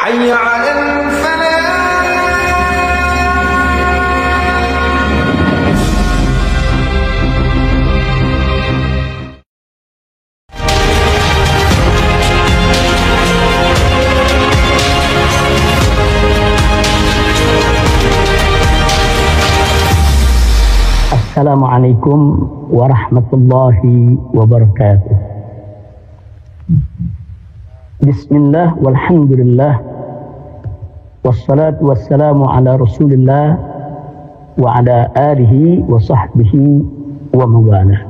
حي على الفلاح. Assalamualaikum warahmatullahi wabarakatuh. Bismillah walhamdulillah wassalatu wassalamu ala rasulillah wa ala alihi wa sahbihi wa mawalah.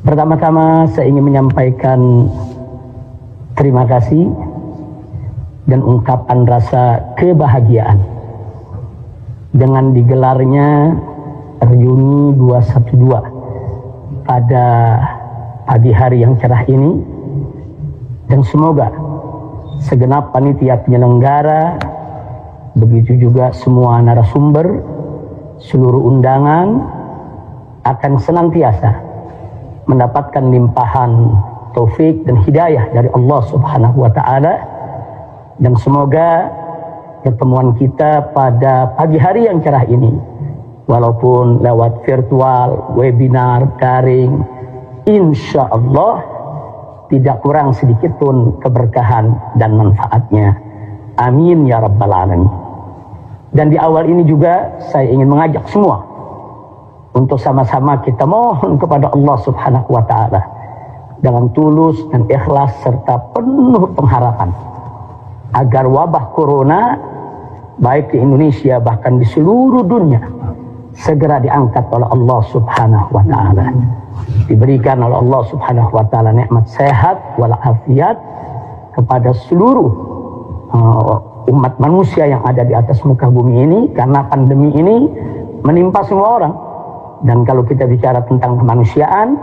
Pertama-tama saya ingin menyampaikan terima kasih dan ungkapan rasa kebahagiaan dengan digelarnya reuni 212 pada pagi hari yang cerah ini, dan semoga segenap panitia penyelenggara, begitu juga semua narasumber, seluruh undangan akan senantiasa mendapatkan limpahan taufik dan hidayah dari Allah Subhanahu wa Ta'ala, dan semoga pertemuan kita pada pagi hari yang cerah ini, walaupun lewat virtual, webinar, daring, insya Allah tidak kurang sedikit pun keberkahan dan manfaatnya. Amin ya rabbal alamin. Dan di awal ini juga saya ingin mengajak semua untuk sama-sama kita mohon kepada Allah Subhanahu wa Ta'ala dengan tulus dan ikhlas serta penuh pengharapan agar wabah corona baik di Indonesia bahkan di seluruh dunia segera diangkat oleh Allah Subhanahu wa Ta'ala, diberikan oleh Allah Subhanahu wa Ta'ala nikmat sehat walafiat kepada seluruh umat manusia yang ada di atas muka bumi ini, karena pandemi ini menimpa semua orang. Dan kalau kita bicara tentang kemanusiaan,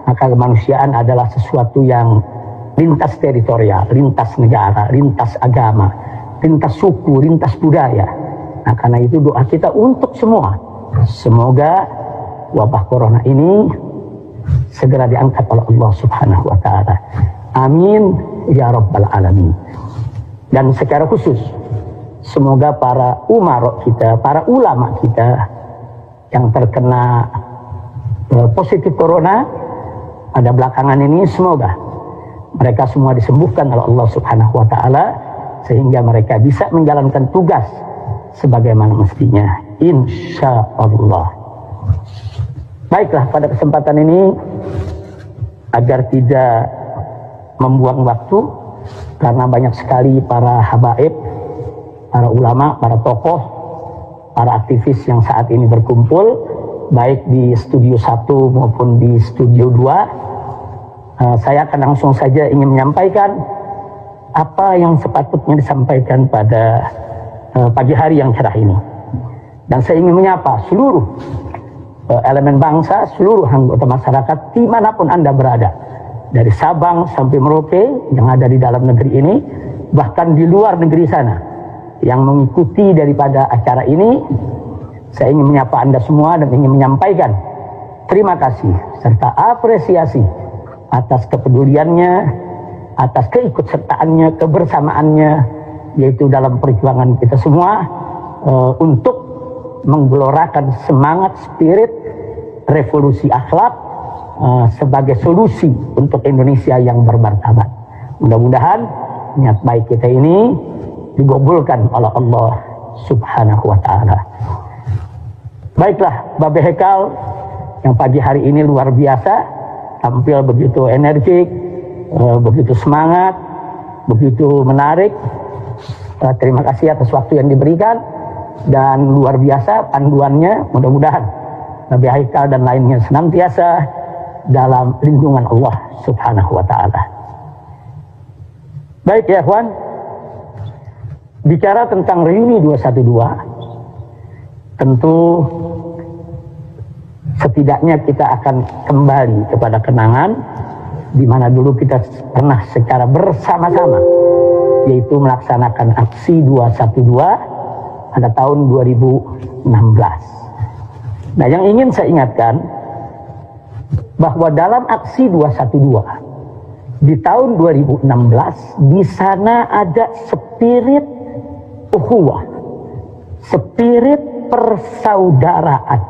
maka kemanusiaan adalah sesuatu yang lintas teritorial, lintas negara, lintas agama, lintas suku, lintas budaya. Nah, karena itu doa kita untuk semua, semoga wabah corona ini segera diangkat oleh Allah Subhanahu wa Ta'ala. Amin ya rabbal alamin. Dan secara khusus semoga para umarok kita, para ulama kita yang terkena positif corona pada belakangan ini, semoga mereka semua disembuhkan oleh Allah Subhanahu wa Ta'ala sehingga mereka bisa menjalankan tugas sebagaimana mestinya, insya Allah. Baiklah, pada kesempatan ini agar tidak membuang waktu, karena banyak sekali para habaib, para ulama, para tokoh, para aktivis yang saat ini berkumpul baik di studio 1 maupun di studio 2, saya akan langsung saja ingin menyampaikan apa yang sepatutnya disampaikan pada pagi hari yang cerah ini. Dan saya ingin menyapa seluruh elemen bangsa, seluruh anggota masyarakat dimanapun Anda berada, dari Sabang sampai Merauke yang ada di dalam negeri ini, bahkan di luar negeri sana yang mengikuti daripada acara ini. Saya ingin menyapa Anda semua dan ingin menyampaikan terima kasih serta apresiasi atas kepeduliannya, atas keikutsertaannya, kebersamaannya, yaitu dalam perjuangan kita semua untuk menggelorakan semangat spirit revolusi akhlak sebagai solusi untuk Indonesia yang bermartabat. Mudah-mudahan niat baik kita ini digabulkan oleh Allah Subhanahu wa Ta'ala. Baiklah, Babe Hekal yang pagi hari ini luar biasa, tampil begitu energik, begitu semangat, begitu menarik. Terima kasih atas waktu yang diberikan dan luar biasa panduannya. Mudah-mudahan Nabi Haikal dan lainnya senantiasa dalam lindungan Allah Subhanahu wa Ta'ala. Baik ya kawan, bicara tentang reuni 212, tentu setidaknya kita akan kembali kepada kenangan di mana dulu kita pernah secara bersama-sama, yaitu melaksanakan aksi 212 pada tahun 2016. Nah, yang ingin saya ingatkan bahwa dalam aksi 212 di tahun 2016 di sana ada spirit ukhuwah, spirit persaudaraan.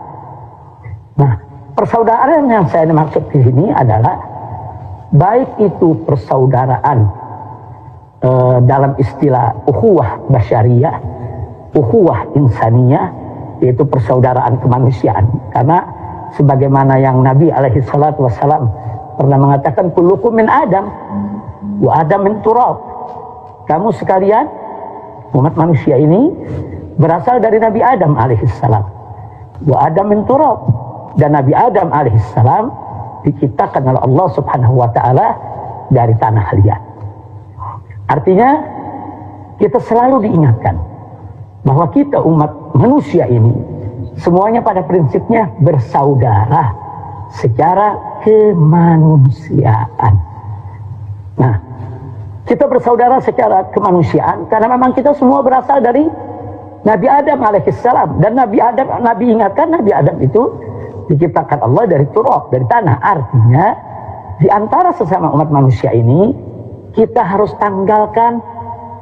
Nah, persaudaraan yang saya maksud di sini adalah baik itu persaudaraan dalam istilah ukhuwah basyariyah, ukhuwah insaniyah, yaitu persaudaraan kemanusiaan. Karena sebagaimana yang Nabi alaihi salatu wassalam pernah mengatakan, kullukum min Adam wa Adam min turab. Kamu sekalian umat manusia ini berasal dari Nabi Adam alaihi salam, wa Adam min turab, dan Nabi Adam alaihi salam diciptakan oleh Allah Subhanahu wa taala dari tanah liat. Artinya kita selalu diingatkan bahwa kita umat manusia ini semuanya pada prinsipnya bersaudara secara kemanusiaan. Nah, kita bersaudara secara kemanusiaan karena memang kita semua berasal dari Nabi Adam alaihissalam. Dan Nabi ingatkan, Nabi Adam itu diciptakan Allah dari turab, dari tanah. Artinya di antara sesama umat manusia ini kita harus tanggalkan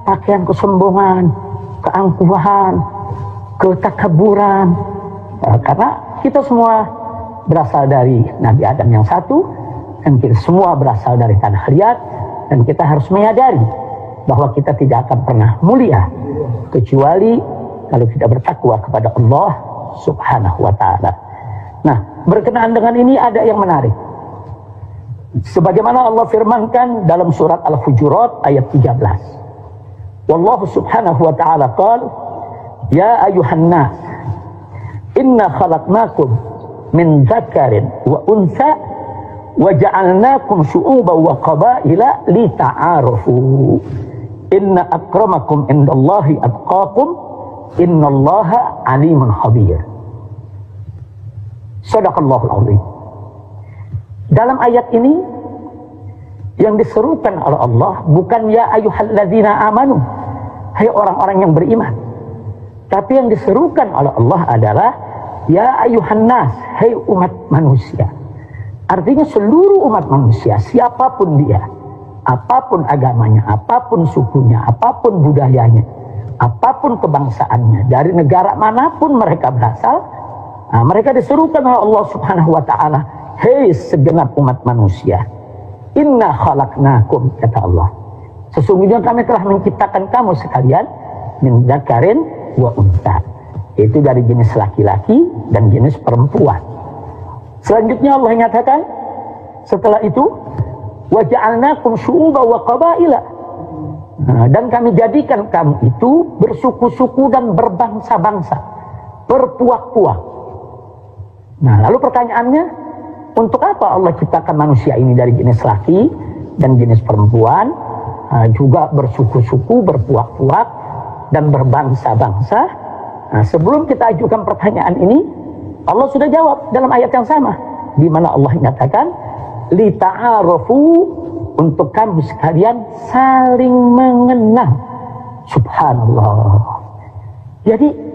pakaian kesombongan, keangkuhan, ketakaburan, karena kita semua berasal dari Nabi Adam yang satu, dan kita semua berasal dari tanah liat, dan kita harus menyadari bahwa kita tidak akan pernah mulia kecuali kalau kita bertakwa kepada Allah Subhanahu wa taala. Nah, berkenaan dengan ini ada yang menarik. Sebagaimana Allah firmankan dalam surat Al-Hujurat ayat 13. Wallahu subhanahu wa ta'ala qala, ya ayuhan nas, inna khalaqnakum min dzakarin wa untha wa ja'alnakum syu'uban wa qabaila lita'arafu. Inna akramakum indallahi atqakum, innallaha alimun khabir. Shadaqallahul azim. Dalam ayat ini yang diserukan oleh Allah bukan ya ayyuhalladzina amanu, hai orang-orang yang beriman, tapi yang diserukan oleh Allah adalah ya ayyuhan nas, hai umat manusia. Artinya seluruh umat manusia, siapapun dia, apapun agamanya, apapun sukunya, apapun budayanya, apapun kebangsaannya, dari negara manapun mereka berasal, mereka diserukan oleh Allah Subhanahu wa taala, hei segenap umat manusia, inna khalaqnakum, kata Allah, sesungguhnya kami telah menciptakan kamu sekalian min dzakarin wa untha, itu dari jenis laki-laki dan jenis perempuan. Selanjutnya Allah nyatakan setelah itu, wa ja'alnakum syu'uban wa qabaila, dan kami jadikan kamu itu bersuku-suku dan berbangsa-bangsa, berpuak-puak. Nah, lalu pertanyaannya, untuk apa Allah ciptakan manusia ini dari jenis laki dan jenis perempuan, juga bersuku-suku, berpuak-puak, dan berbangsa-bangsa? Nah, sebelum kita ajukan pertanyaan ini, Allah sudah jawab dalam ayat yang sama, di mana Allah nyatakan, lita'arafu, untuk kamu sekalian saling mengenal. Subhanallah. Jadi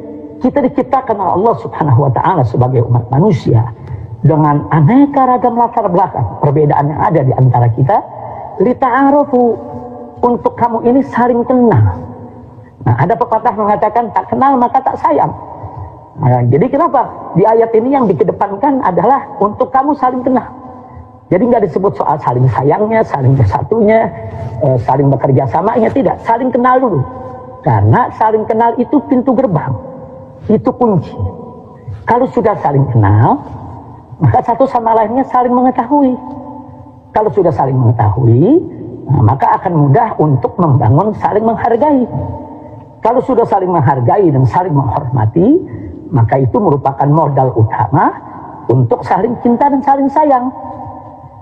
kita diciptakan oleh Allah Subhanahu wa taala sebagai umat manusia dengan aneka ragam latar belakang, perbedaan yang ada di antara kita. Lita'arafu, untuk kamu ini saling kenal. Nah, ada pepatah mengatakan tak kenal maka tak sayang. Nah, jadi kenapa di ayat ini yang dikedepankan adalah untuk kamu saling kenal. Jadi nggak disebut soal saling sayangnya, saling bersatunya, saling bekerja samanya, tidak. Saling kenal dulu. Karena saling kenal itu pintu gerbang, itu kunci. Kalau sudah saling kenal, maka satu sama lainnya saling mengetahui. Kalau sudah saling mengetahui, maka akan mudah untuk membangun saling menghargai. Kalau sudah saling menghargai dan saling menghormati, maka itu merupakan modal utama untuk saling cinta dan saling sayang.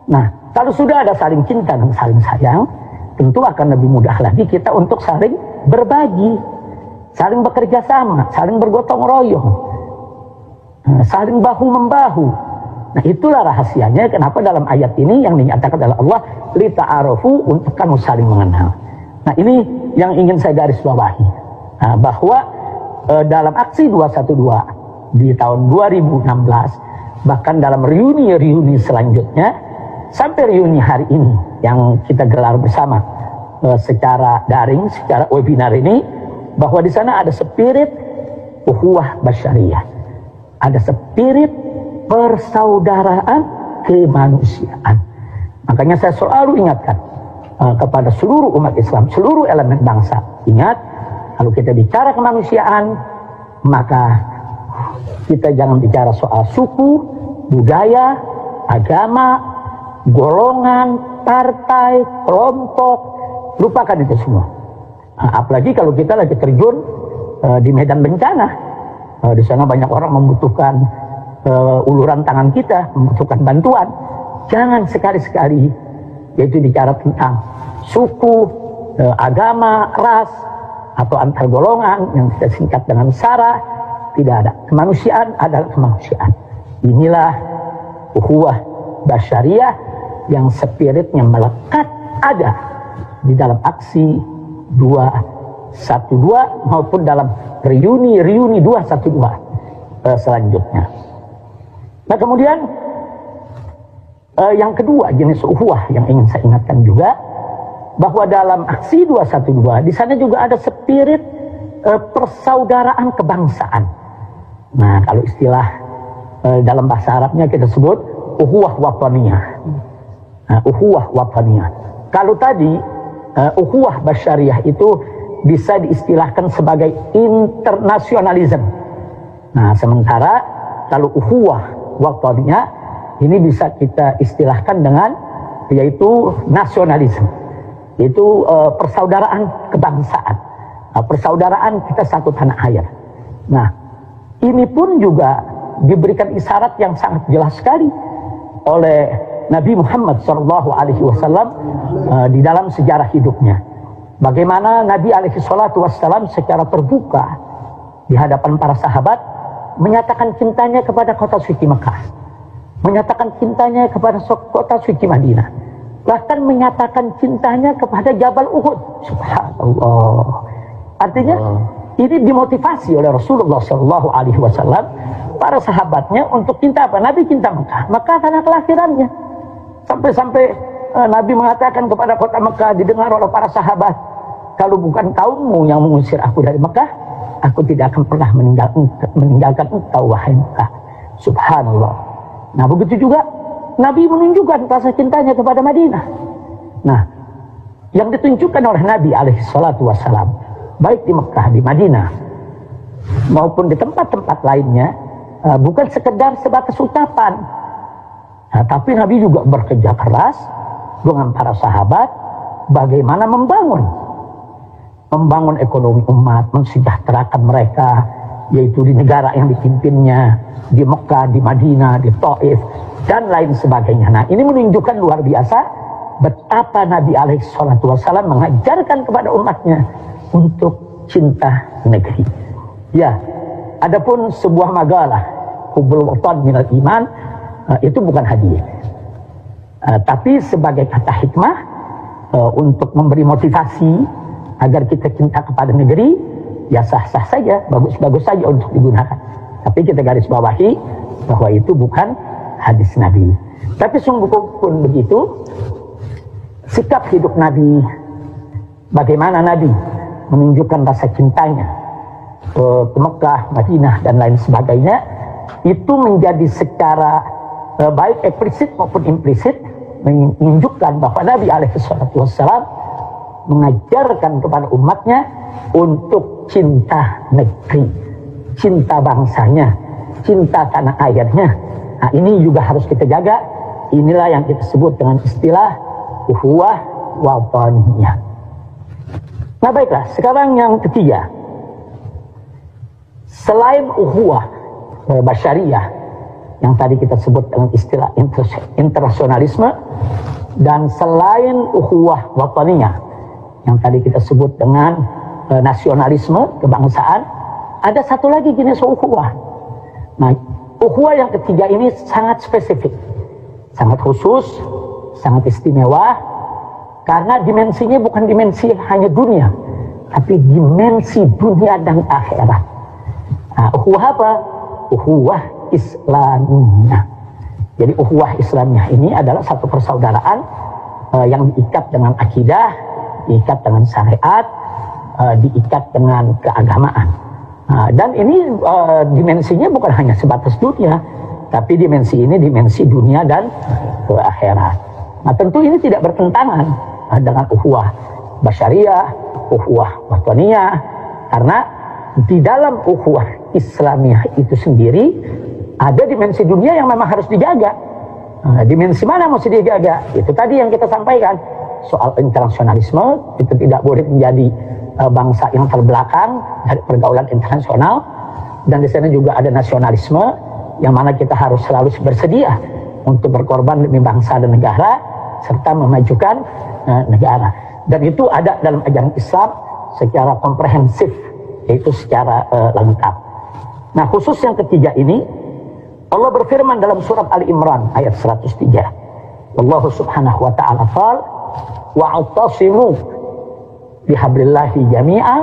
Nah, kalau sudah ada saling cinta dan saling sayang, tentu akan lebih mudah lagi kita untuk saling berbagi, saling bekerja sama, saling bergotong royong, saling bahu-membahu. Nah, itulah rahasianya kenapa dalam ayat ini yang dinyatakan oleh Allah, lita'arafu, untuk kamu saling mengenal. Nah, ini yang ingin saya garis bawahi, bahwa dalam aksi 212 di tahun 2016, bahkan dalam reuni-reuni selanjutnya, sampai reuni hari ini yang kita gelar bersama secara daring, secara webinar ini, bahwa di sana ada spirit ukhuwah basyariyah, ada spirit persaudaraan kemanusiaan. Makanya saya selalu ingatkan kepada seluruh umat Islam, seluruh elemen bangsa, ingat, kalau kita bicara kemanusiaan, maka kita jangan bicara soal suku, budaya, agama, golongan, partai, kelompok, lupakan itu semua. Apalagi kalau kita lagi terjun di medan bencana, di sana banyak orang membutuhkan uluran tangan kita, membutuhkan bantuan. Jangan sekali-sekali yaitu bicara tentang suku, agama, ras, atau antar golongan yang kita singkat dengan SARA. Tidak ada. Kemanusiaan adalah kemanusiaan. Inilah ukhuwah basyariyah yang spiritnya melekat ada di dalam aksi 212 maupun dalam reuni 212 selanjutnya. Nah, kemudian yang kedua jenis ukhuwah yang ingin saya ingatkan juga, bahwa dalam aksi 212 di sana juga ada spirit persaudaraan kebangsaan. Nah, kalau istilah dalam bahasa Arabnya kita sebut ukhuwah wataniyah. Ukhuwah wataniyah. Kalau tadi ukhuwah basyariyah itu bisa diistilahkan sebagai internasionalisme. Nah, sementara kalau ukhuwah wataniyah ini bisa kita istilahkan dengan yaitu nasionalisme. Itu persaudaraan kebangsaan, persaudaraan kita satu tanah air. Nah, ini pun juga diberikan isyarat yang sangat jelas sekali oleh Nabi Muhammad SAW di dalam sejarah hidupnya. Bagaimana Nabi SAW secara terbuka di hadapan para sahabat menyatakan cintanya kepada kota suci Mekah, menyatakan cintanya kepada kota suci Madinah, bahkan menyatakan cintanya kepada Jabal Uhud. Subhanallah. Artinya ini dimotivasi oleh Rasulullah SAW para sahabatnya untuk cinta apa? Nabi cinta Mekah, Mekah tanah kelahirannya. Sampai-sampai Nabi mengatakan kepada kota Mekah, didengar oleh para sahabat, kalau bukan kaummu yang mengusir aku dari Mekah, aku tidak akan pernah meninggalkan engkau, wahai Mekah. Subhanallah. Nah, begitu juga Nabi menunjukkan rasa cintanya kepada Madinah. Nah, yang ditunjukkan oleh Nabi SAW, baik di Mekah, di Madinah, maupun di tempat-tempat lainnya, bukan sekedar sebatas ucapan. Nah, tapi Nabi juga bekerja keras dengan para sahabat, bagaimana membangun ekonomi umat, mensejahterakan mereka, yaitu di negara yang dipimpinnya, di Mekah, di Madinah, di Taif, dan lain sebagainya. Nah, ini menunjukkan luar biasa betapa Nabi SAW mengajarkan kepada umatnya untuk cinta negeri. Ya, adapun sebuah makalah hubbul watan minal iman, itu bukan hadiah, tapi sebagai kata hikmah untuk memberi motivasi agar kita cinta kepada negeri. Ya, sah-sah saja, bagus-bagus saja untuk digunakan. Tapi kita garis bawahi bahwa itu bukan hadis Nabi. Tapi sungguh pun begitu, sikap hidup Nabi, bagaimana Nabi menunjukkan rasa cintanya ke Mekah, Madinah, dan lain sebagainya, itu menjadi secara baik eksplisit maupun implisit menunjukkan bahwa Nabi SAW mengajarkan kepada umatnya untuk cinta negeri, cinta bangsanya, cinta tanah airnya. Nah, ini juga harus kita jaga. Inilah yang kita sebut dengan istilah ukhuwah wataniyah. Nah, baiklah, sekarang yang ketiga, selain ukhuwah basyariyah yang tadi kita sebut dengan istilah internasionalisme, dan selain ukhuwah wataniyah yang tadi kita sebut dengan nasionalisme kebangsaan, ada satu lagi jenis ukhuwah. Nah, ukhuwah yang ketiga ini sangat spesifik, sangat khusus, sangat istimewa, karena dimensinya bukan dimensi hanya dunia, tapi dimensi dunia dan akhirat. Nah, ukhuwah apa? Ukhuwah Islamiyah. Jadi ukhuwah Islamiyah ini adalah satu persaudaraan yang diikat dengan akidah, diikat dengan syariat, diikat dengan keagamaan. Dan ini dimensinya bukan hanya sebatas dunia, tapi dimensi ini dimensi dunia dan akhirat. Nah, tentu ini tidak bertentangan dengan ukhuwah basyariah, ukhuwah wataniyah, karena di dalam ukhuwah Islamiyah itu sendiri ada dimensi dunia yang memang harus dijaga. Dimensi mana mesti dijaga? Itu tadi yang kita sampaikan, soal internasionalisme itu tidak boleh menjadi bangsa yang terbelakang dari pergaulan internasional, dan di sana juga ada nasionalisme yang mana kita harus selalu bersedia untuk berkorban demi bangsa dan negara serta memajukan negara, dan itu ada dalam ajaran Islam secara komprehensif, yaitu secara lengkap. Nah, khusus yang ketiga ini Allah berfirman dalam surat Ali Imran ayat 103, Allah subhanahu wa ta'ala qala wa'tasimu bihablillahi jami'a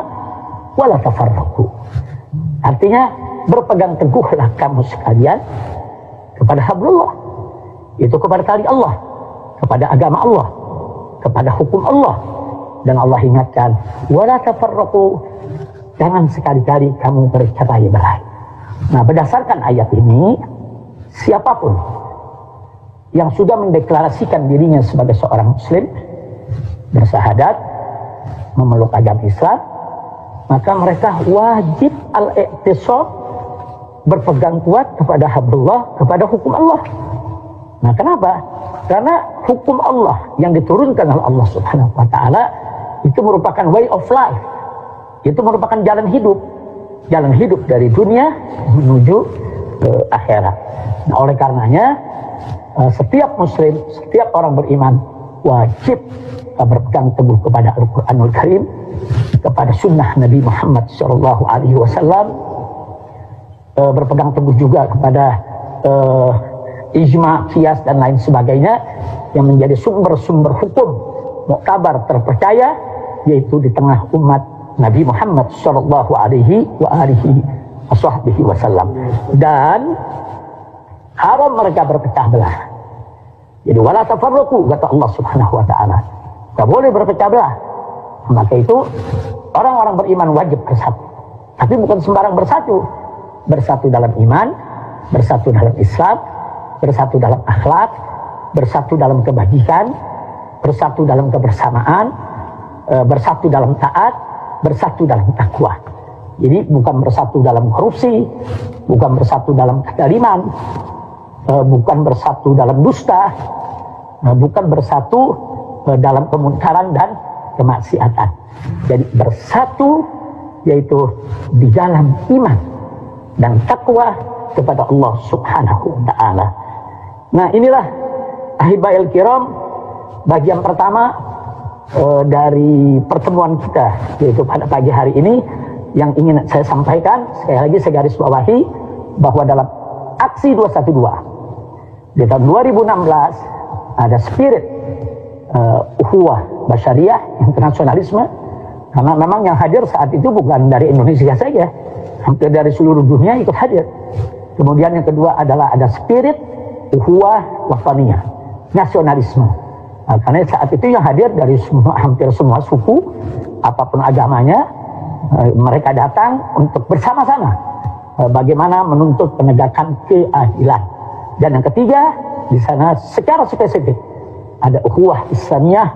wala tafarraqu. Artinya berpegang teguhlah kamu sekalian kepada hablullah, itu kepada tali Allah, kepada agama Allah, kepada hukum Allah, dan Allah ingatkan wala tafarraqu, jangan sekali-kali kamu bercerai-berai. Nah, berdasarkan ayat ini, siapapun yang sudah mendeklarasikan dirinya sebagai seorang muslim, bersyahadat memeluk agama Islam, maka mereka wajib al-i'tisam, berpegang kuat kepada hablullah, kepada hukum Allah. Nah, kenapa? Karena hukum Allah yang diturunkan oleh Allah subhanahu wa ta'ala itu merupakan way of life, itu merupakan jalan hidup dari dunia menuju akhirat. Nah, oleh karenanya setiap muslim, setiap orang beriman wajib berpegang teguh kepada Al-Quranul Karim, kepada sunnah Nabi Muhammad SAW, berpegang teguh juga kepada ijma, qiyas, dan lain sebagainya yang menjadi sumber-sumber hukum muktabar terpercaya, yaitu di tengah umat Nabi Muhammad SAW. Dan haram mereka berpecah belah. Jadi wala tafarraqu, kata Allah subhanahu wa ta'ala, tak boleh berpecah belah. Maka itu orang-orang beriman wajib bersatu, tapi bukan sembarang bersatu. Bersatu dalam iman, bersatu dalam Islam, bersatu dalam akhlak, bersatu dalam kebajikan, bersatu dalam kebersamaan, bersatu dalam taat, bersatu dalam takwa. Jadi bukan bersatu dalam korupsi, bukan bersatu dalam kezaliman, bukan bersatu dalam dusta, bukan bersatu dalam kemunkaran dan kemaksiatan. Jadi bersatu yaitu di dalam iman dan takwa kepada Allah subhanahu wa ta'ala. Nah, inilah ahibail kiram, bagian pertama dari pertemuan kita, yaitu pada pagi hari ini, yang ingin saya sampaikan. Sekali lagi saya garis bawahi bahwa dalam aksi 212 di tahun 2016 ada spirit ukhuwah basyariah, internasionalisme, karena memang yang hadir saat itu bukan dari Indonesia saja, hampir dari seluruh dunia ikut hadir. Kemudian yang kedua adalah ada spirit ukhuwah wataniyah, nasionalisme. Karena saat itu yang hadir dari hampir semua suku, apapun agamanya, mereka datang untuk bersama-sama bagaimana menuntut penegakan keadilan. Dan yang ketiga, di sana secara spesifik ada ukhuwah Islamiyah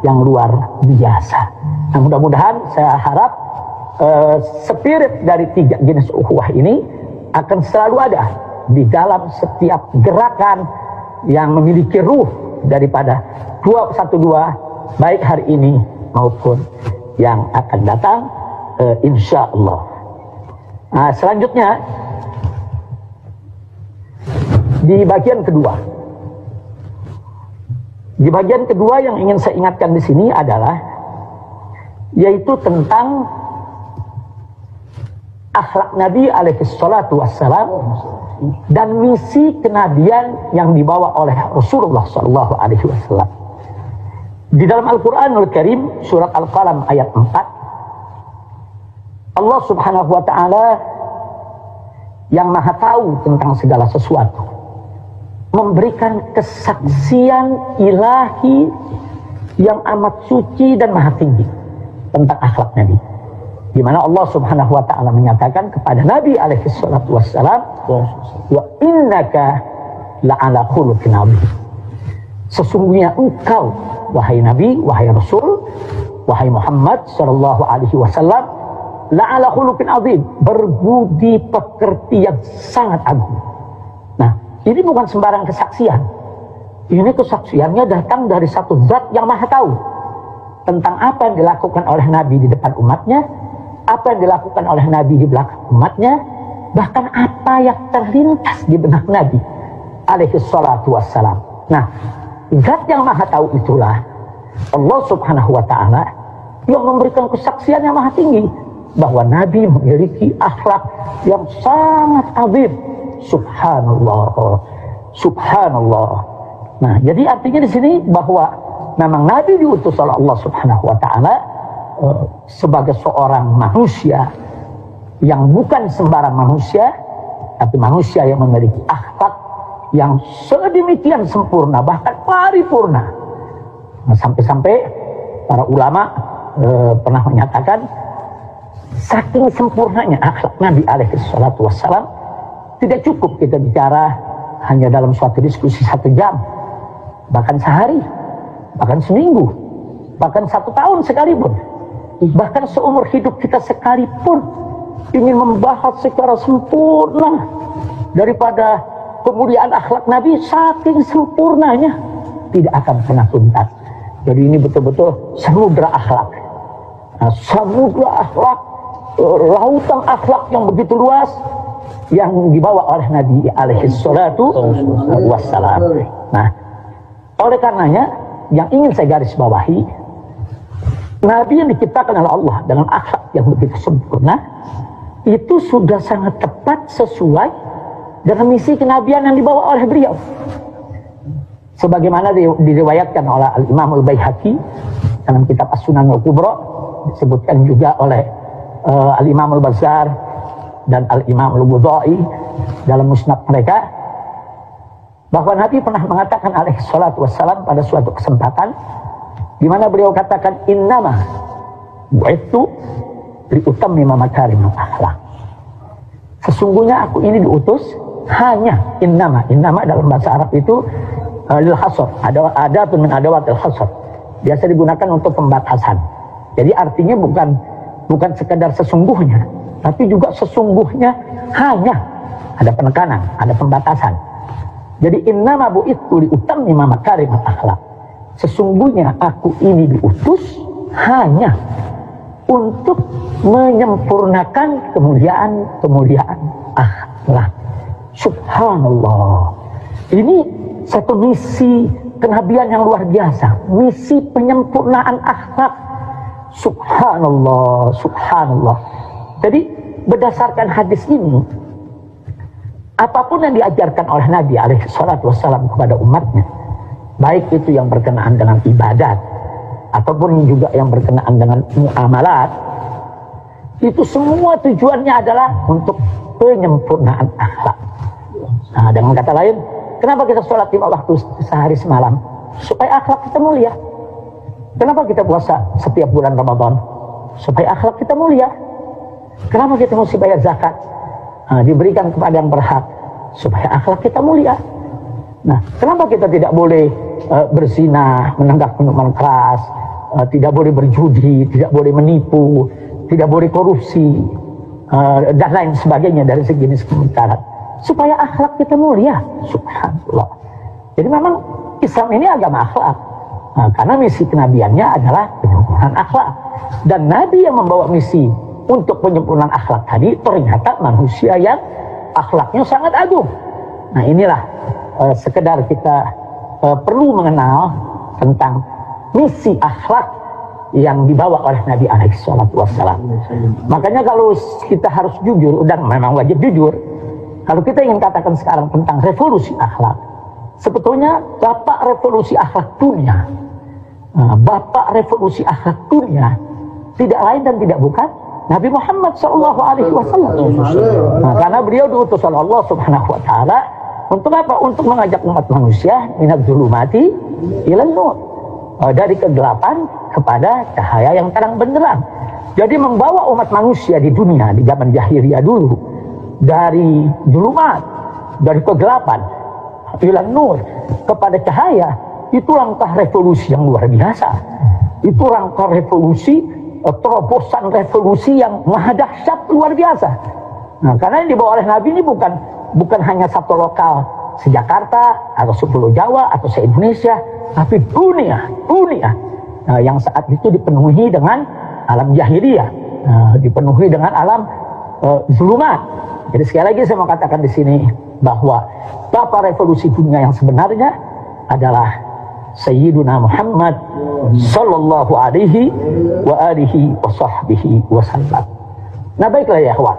yang luar biasa. Nah, mudah-mudahan saya harap spirit dari tiga jenis ukhuwah ini akan selalu ada di dalam setiap gerakan yang memiliki ruh daripada 212, baik hari ini maupun yang akan datang, insya Allah. Nah, selanjutnya di bagian kedua. Di bagian kedua yang ingin saya ingatkan di sini adalah yaitu tentang akhlak Nabi alaihi salatu wassalam dan misi kenabian yang dibawa oleh Rasulullah sallallahu alaihi wasallam. Di dalam Al-Qur'anul Karim surat Al-Qalam ayat 4, Allah subhanahu wa ta'ala yang maha tahu tentang segala sesuatu memberikan kesaksian ilahi yang amat suci dan maha tinggi tentang akhlak Nabi. Di mana Allah Subhanahu wa taala menyatakan kepada Nabi alaihi salatu wassalam, "Wa innaka la'ala khuluqin 'adzim." Sesungguhnya engkau, wahai Nabi, wahai Rasul, wahai Muhammad sallallahu alaihi wasallam, la'ala khuluqin 'adzim, berbudi pekerti yang sangat agung. Nah, ini bukan sembarang kesaksian. Ini kesaksiannya datang dari satu zat yang maha tahu tentang apa yang dilakukan oleh Nabi di depan umatnya, apa yang dilakukan oleh Nabi di belakang umatnya, bahkan apa yang terlintas di benak Nabi alaihi salatu wassalam. Nah, zat yang maha tahu itulah Allah Subhanahu wa ta'ala yang memberikan kesaksian yang maha tinggi bahwa Nabi memiliki akhlak yang sangat azim. Subhanallah, subhanallah. Nah, jadi artinya di sini bahwa memang Nabi diutus oleh Allah Subhanahu wa ta'ala sebagai seorang manusia yang bukan sembarang manusia, tapi manusia yang memiliki akhlak yang sedemikian sempurna, bahkan paripurna. Nah, sampai-sampai para ulama pernah menyatakan saking sempurnanya akhlak Nabi alaihi salatu wassalam, tidak cukup kita bicara hanya dalam suatu diskusi 1 jam, bahkan sehari, bahkan seminggu, bahkan 1 tahun sekalipun, bahkan seumur hidup kita sekalipun ingin membahas secara sempurna daripada kemuliaan akhlak Nabi, saking sempurnanya tidak akan pernah tuntas. Jadi ini betul-betul samudra akhlak. Nah, samudra akhlak, lautan akhlak yang begitu luas yang dibawa oleh Nabi alaihi salatu wassalam. Nah, oleh karenanya yang ingin saya garis bawahi, Nabi yang diciptakan oleh Allah dengan akhlak yang begitu sempurna itu sudah sangat tepat sesuai dengan misi kenabian yang dibawa oleh beliau. Sebagaimana diriwayatkan oleh Al-Imam Al-Baihaqi dalam kitab As-Sunan Al-Kubra, disebutkan juga oleh Al-Imam Al-Bazzar dan Al-Imam Al-Budha'i dalam musnad mereka, bahwa Nabi pernah mengatakan alaihi salatu wassalam pada suatu kesempatan di mana beliau katakan, innama bu'ithu liutammima makarimal akhlak. Sesungguhnya aku ini diutus hanya, innama dalam bahasa Arab itu lil hasr, ada min adawatil hasr, biasa digunakan untuk pembatasan. Jadi artinya bukan sekedar sesungguhnya, tapi juga sesungguhnya hanya, ada penekanan, ada pembatasan. Jadi innama bu'ithu liutammima makarimal akhlak. Sesungguhnya aku ini diutus hanya untuk menyempurnakan kemuliaan akhlak. Subhanallah. Ini satu misi kenabian yang luar biasa, misi penyempurnaan akhlak. Subhanallah, subhanallah. Jadi berdasarkan hadis ini, apapun yang diajarkan oleh Nabi alaihi salatu wassalam kepada umatnya, baik itu yang berkenaan dengan ibadat ataupun juga yang berkenaan dengan muamalat, itu semua tujuannya adalah untuk penyempurnaan akhlak. Nah, dengan kata lain, kenapa kita sholat 5 waktu sehari semalam? Supaya akhlak kita mulia. Kenapa kita puasa setiap bulan Ramadan? Supaya akhlak kita mulia. Kenapa kita mesti bayar zakat? Nah, diberikan kepada yang berhak supaya akhlak kita mulia. Nah, kenapa kita tidak boleh berzina, menenggak minuman keras, tidak boleh berjudi, tidak boleh menipu, tidak boleh korupsi, dan lain sebagainya dari sejenis kemungkaran? Supaya akhlak kita mulia. Subhanallah. Jadi memang Islam ini agama akhlak. Nah, karena misi kenabiannya adalah penyempurnaan akhlak. Dan Nabi yang membawa misi untuk penyempurnaan akhlak tadi ternyata manusia yang akhlaknya sangat agung. Nah, inilah sekedar kita perlu mengenal tentang misi akhlak yang dibawa oleh Nabi alaihi salatu wassalam. Makanya kalau kita harus jujur, dan memang wajib jujur, kalau kita ingin katakan sekarang tentang revolusi akhlak, sebetulnya bapak revolusi akhlak dunia, bapak revolusi akhlak dunia tidak lain dan tidak bukan Nabi Muhammad sallallahu alaihi wasallam. Nah, karena beliau diutus oleh Allah Subhanahu wa taala untuk apa? Untuk mengajak umat manusia minadz zulumati ilal nur, dari kegelapan kepada cahaya yang terang benderang. Jadi membawa umat manusia di dunia di zaman jahiliyah dulu dari zulumat, dari kegelapan ila nur kepada cahaya, itu langkah revolusi yang luar biasa. Itu langkah revolusi, terobosan revolusi yang maha dahsyat luar biasa. Nah, karena yang dibawa oleh Nabi ini bukan hanya satu lokal se-Jakarta atau se-Pulau Jawa atau se-Indonesia, tapi dunia yang saat itu dipenuhi dengan alam jahiliyah, dipenuhi dengan alam zulumat. Jadi sekali lagi saya mau katakan di sini bahwa bapak revolusi dunia yang sebenarnya adalah Sayyiduna Muhammad sallallahu alaihi wa alihi wa sahbihi wasallam. Nah, baiklah ya kawan.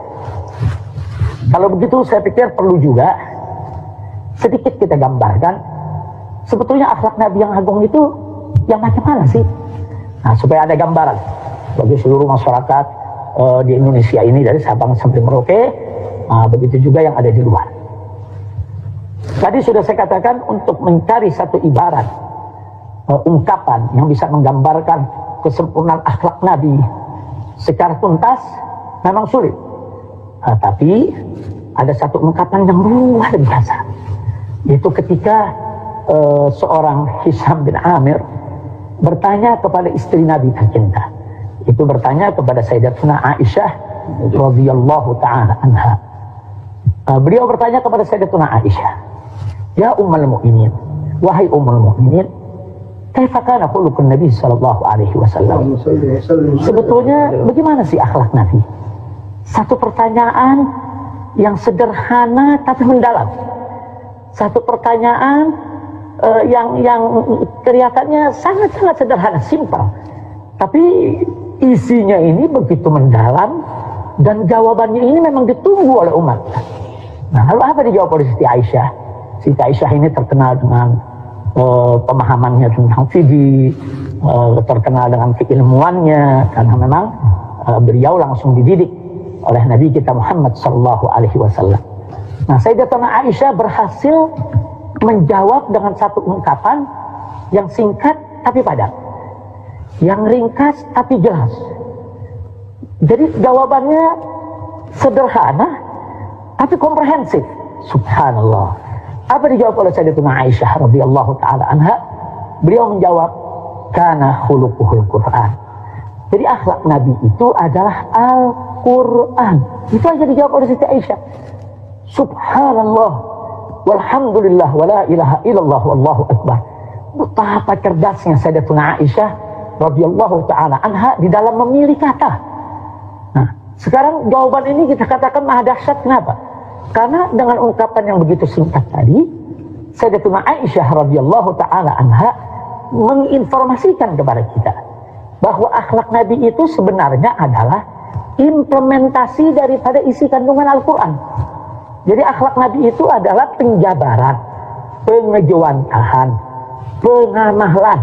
Kalau begitu saya pikir perlu juga sedikit kita gambarkan sebetulnya akhlak Nabi yang agung itu yang macam mana sih? Nah, supaya ada gambaran bagi seluruh masyarakat di Indonesia ini dari Sabang sampai Merauke, begitu juga yang ada di luar. Tadi sudah saya katakan untuk mencari satu ibarat, ungkapan yang bisa menggambarkan kesempurnaan akhlak Nabi secara tuntas memang sulit. Tapi ada satu ungkapan yang luar biasa, yaitu ketika seorang Hisham bin Amir bertanya kepada istri Nabi tercinta, itu bertanya kepada Sayyidatuna Aisyah radhiyallahu taala anha. Beliau bertanya kepada Sayyidatuna Aisyah, "Ya Ummul Mukminin, wahai Ummul Mukminin, kaifa kana khuluqun Nabi sallallahu alaihi wasallam?" Sebetulnya bagaimana sih akhlak Nabi? Satu pertanyaan yang sederhana tapi mendalam. Satu pertanyaan yang kelihatannya sangat-sangat sederhana, simpel. Tapi isinya ini begitu mendalam dan jawabannya ini memang ditunggu oleh umat. Nah, lalu apa dijawab oleh Siti Aisyah? Siti Aisyah ini terkenal dengan pemahamannya tentang fikih, terkenal dengan keilmuannya, karena memang beliau langsung dididik oleh Nabi kita Muhammad sallallahu alaihi wasallam. Nah, Sayyidatuna Aisyah berhasil menjawab dengan satu ungkapan yang singkat tapi padat, yang ringkas tapi jelas. Jadi jawabannya sederhana tapi komprehensif. Subhanallah. Apa dijawab oleh Sayyidatuna Aisyah radhiyallahu taala anha? Beliau menjawab, kana khuluquhul Quran. Jadi akhlak Nabi itu adalah Al-Quran. Itu aja dijawab oleh Siti Aisyah. Subhanallah, walhamdulillah, wala ilaha illallah, wallahu akbar. Betapa cerdasnya Sayyidatuna Aisyah radhiyallahu taala anha di dalam memilih kata. Nah, sekarang jawaban ini kita katakan maha dahsyat. Kenapa? Karena dengan ungkapan yang begitu singkat tadi, Sayyidatuna Aisyah radhiyallahu taala anha menginformasikan kepada kita bahwa akhlak Nabi itu sebenarnya adalah implementasi daripada isi kandungan Al-Quran. Jadi akhlak Nabi itu adalah penjabaran, pengejawantahan, pengamahlan,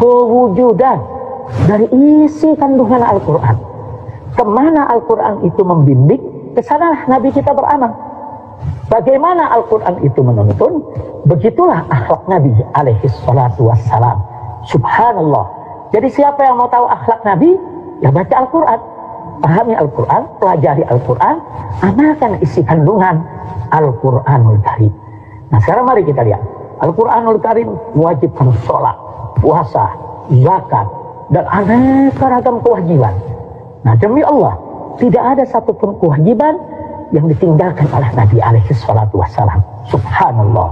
kewujudan dari isi kandungan Al-Quran. Kemana Al-Quran itu membimbing, kesanalah Nabi kita beramal. Bagaimana Al-Quran itu menuntun, begitulah akhlak Nabi alaihi salatu wassalam. Subhanallah. Jadi siapa yang mau tahu akhlak Nabi, ya baca Al-Quran, pahami Al-Quran, pelajari Al-Quran, amalkan isi kandungan Al-Quranul Karim. Nah, sekarang mari kita lihat. Al-Quranul Karim mewajibkan sholat, puasa, zakat, dan aneka ragam kewajiban. Nah, demi Allah, tidak ada satupun kewajiban yang ditinggalkan oleh Nabi alaihi salatu wassalam. Subhanallah.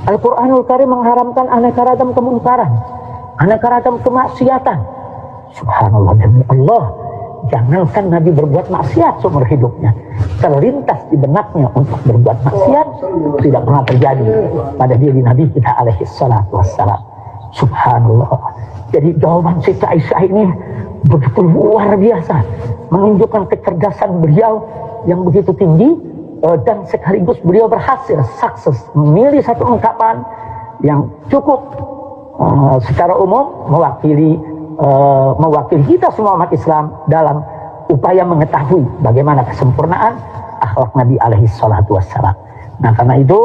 Al-Quranul Karim mengharamkan aneka ragam kemungkaran, aneka ragam kemaksiatan. Subhanallah, demi Allah, jangankan Nabi berbuat maksiat seumur hidupnya, terlintas di benaknya untuk berbuat maksiat tidak pernah terjadi pada diri Nabi kita alaihi salatu wassalam. Subhanallah. Jadi jawaban Siti Aisyah ini begitu luar biasa, menunjukkan kecerdasan beliau yang begitu tinggi, dan sekaligus beliau berhasil sukses memilih satu ungkapan yang cukup secara umum mewakili kita semua umat Islam dalam upaya mengetahui bagaimana kesempurnaan akhlak Nabi alaihi salatu wassalam. Nah, karena itu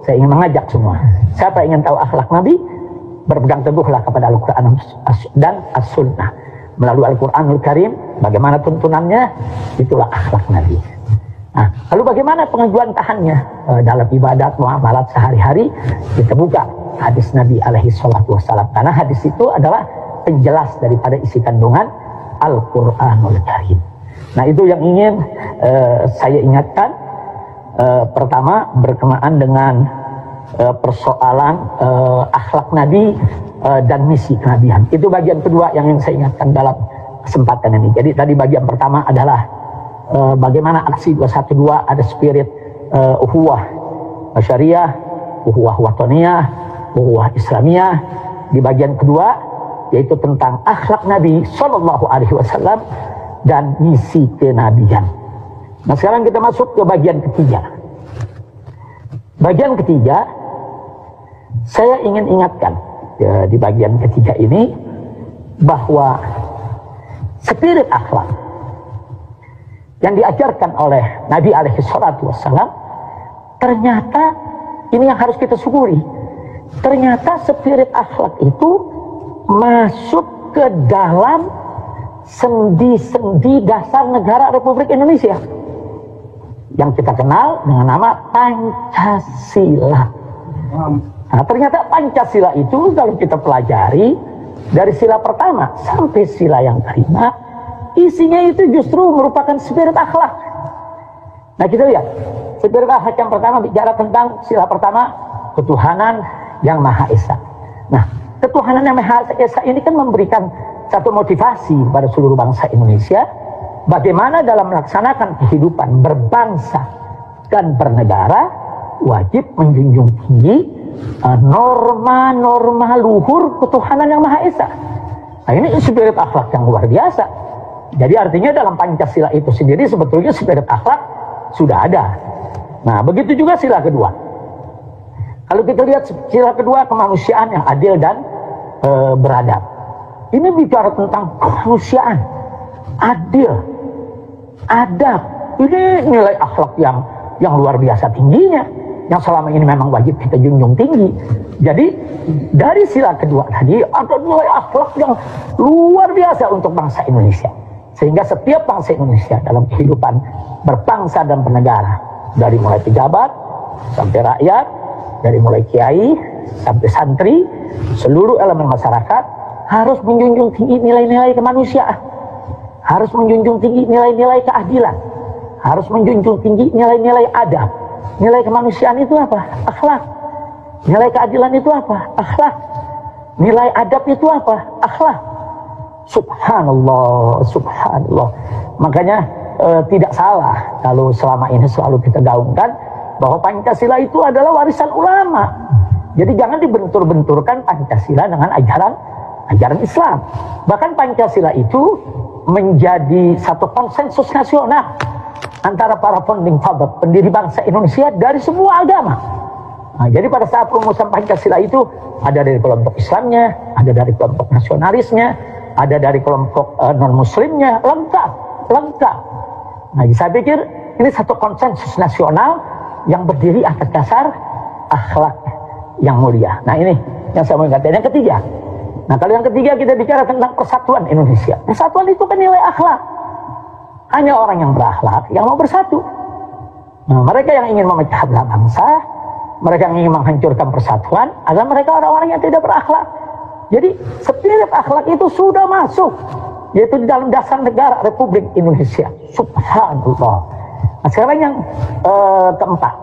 saya ingin mengajak semua, siapa ingin tahu akhlak Nabi, berpegang teguhlah kepada Al-Quran dan As-Sunnah. Melalui Al-Quranul Karim, bagaimana tuntunannya, itulah akhlak Nabi. Nah, lalu bagaimana pengejuantahannya dalam ibadat, muamalat sehari-hari? Kita buka hadis Nabi alaihi salatu wassalam, karena hadis itu adalah penjelas daripada isi kandungan Al-Quranul Karim. Nah, itu yang ingin saya ingatkan. Pertama, berkenaan dengan persoalan akhlak Nabi dan misi kenabian. Itu bagian kedua yang ingin saya ingatkan dalam kesempatan ini. Jadi tadi bagian pertama adalah bagaimana aksi 212 ada spirit uhuwah syariah, uhuwah watoniyah, uhuwah islamiyah. Di bagian kedua yaitu tentang akhlak Nabi Shallallahu Alaihi Wasallam dan misi kenabian. Nah, sekarang kita masuk ke bagian ketiga. Bagian ketiga, saya ingin ingatkan di bagian ketiga ini bahwa spirit akhlak yang diajarkan oleh Nabi alaihi salatu wassalam, ternyata ini yang harus kita syukuri. Ternyata spirit akhlak itu masuk ke dalam sendi-sendi dasar negara Republik Indonesia yang kita kenal dengan nama Pancasila. Nah, ternyata Pancasila itu kalau kita pelajari dari sila pertama sampai sila yang kelima, isinya itu justru merupakan spirit akhlak. Nah, kita lihat spirit akhlak yang pertama bicara tentang sila pertama, ketuhanan yang Maha Esa. Nah, ketuhanan yang Maha Esa ini kan memberikan satu motivasi pada seluruh bangsa Indonesia bagaimana dalam melaksanakan kehidupan berbangsa dan bernegara wajib menjunjung tinggi norma-norma luhur ketuhanan yang Maha Esa. Nah, ini spirit akhlak yang luar biasa. Jadi artinya dalam Pancasila itu sendiri sebetulnya spirit akhlak sudah ada. Nah, begitu juga sila kedua. Kalau kita lihat sila kedua, kemanusiaan yang adil dan beradab. Ini bicara tentang kemanusiaan, adil, adab. Ini nilai akhlak yang luar biasa tingginya, yang selama ini memang wajib kita junjung tinggi. Jadi dari sila kedua tadi ada nilai akhlak yang luar biasa untuk bangsa Indonesia, sehingga setiap bangsa Indonesia dalam kehidupan berbangsa dan bernegara, dari mulai pejabat sampai rakyat, dari mulai kiai sampai santri, seluruh elemen masyarakat harus menjunjung tinggi nilai-nilai kemanusiaan, harus menjunjung tinggi nilai-nilai keadilan, harus menjunjung tinggi nilai-nilai adab. Nilai kemanusiaan itu apa? Akhlak. Nilai keadilan itu apa? Akhlak. Nilai adab itu apa? Akhlak. Subhanallah, subhanallah. Makanya tidak salah kalau selama ini selalu kita gaungkan bahwa Pancasila itu adalah warisan ulama. Jadi jangan dibentur-benturkan Pancasila dengan ajaran Islam. Bahkan Pancasila itu menjadi satu konsensus nasional antara para founding father, pendiri bangsa Indonesia dari semua agama. Nah, jadi pada saat perumusan Pancasila itu ada dari kelompok Islamnya, ada dari kelompok nasionalisnya, ada dari kelompok non-muslimnya, lengkap. Nah, saya pikir ini satu konsensus nasional yang berdiri atas dasar akhlak yang mulia. Nah, ini yang saya mau ingatkan. Yang ketiga, nah kalau yang ketiga kita bicara tentang persatuan Indonesia. Persatuan itu kan nilai akhlak. Hanya orang yang berakhlak yang mau bersatu. Nah, mereka yang ingin memecah belah bangsa, mereka yang ingin menghancurkan persatuan, adalah mereka orang-orang yang tidak berakhlak. Jadi spirit akhlak itu sudah masuk, yaitu di dalam dasar negara Republik Indonesia. Subhanallah. Nah, sekarang yang keempat,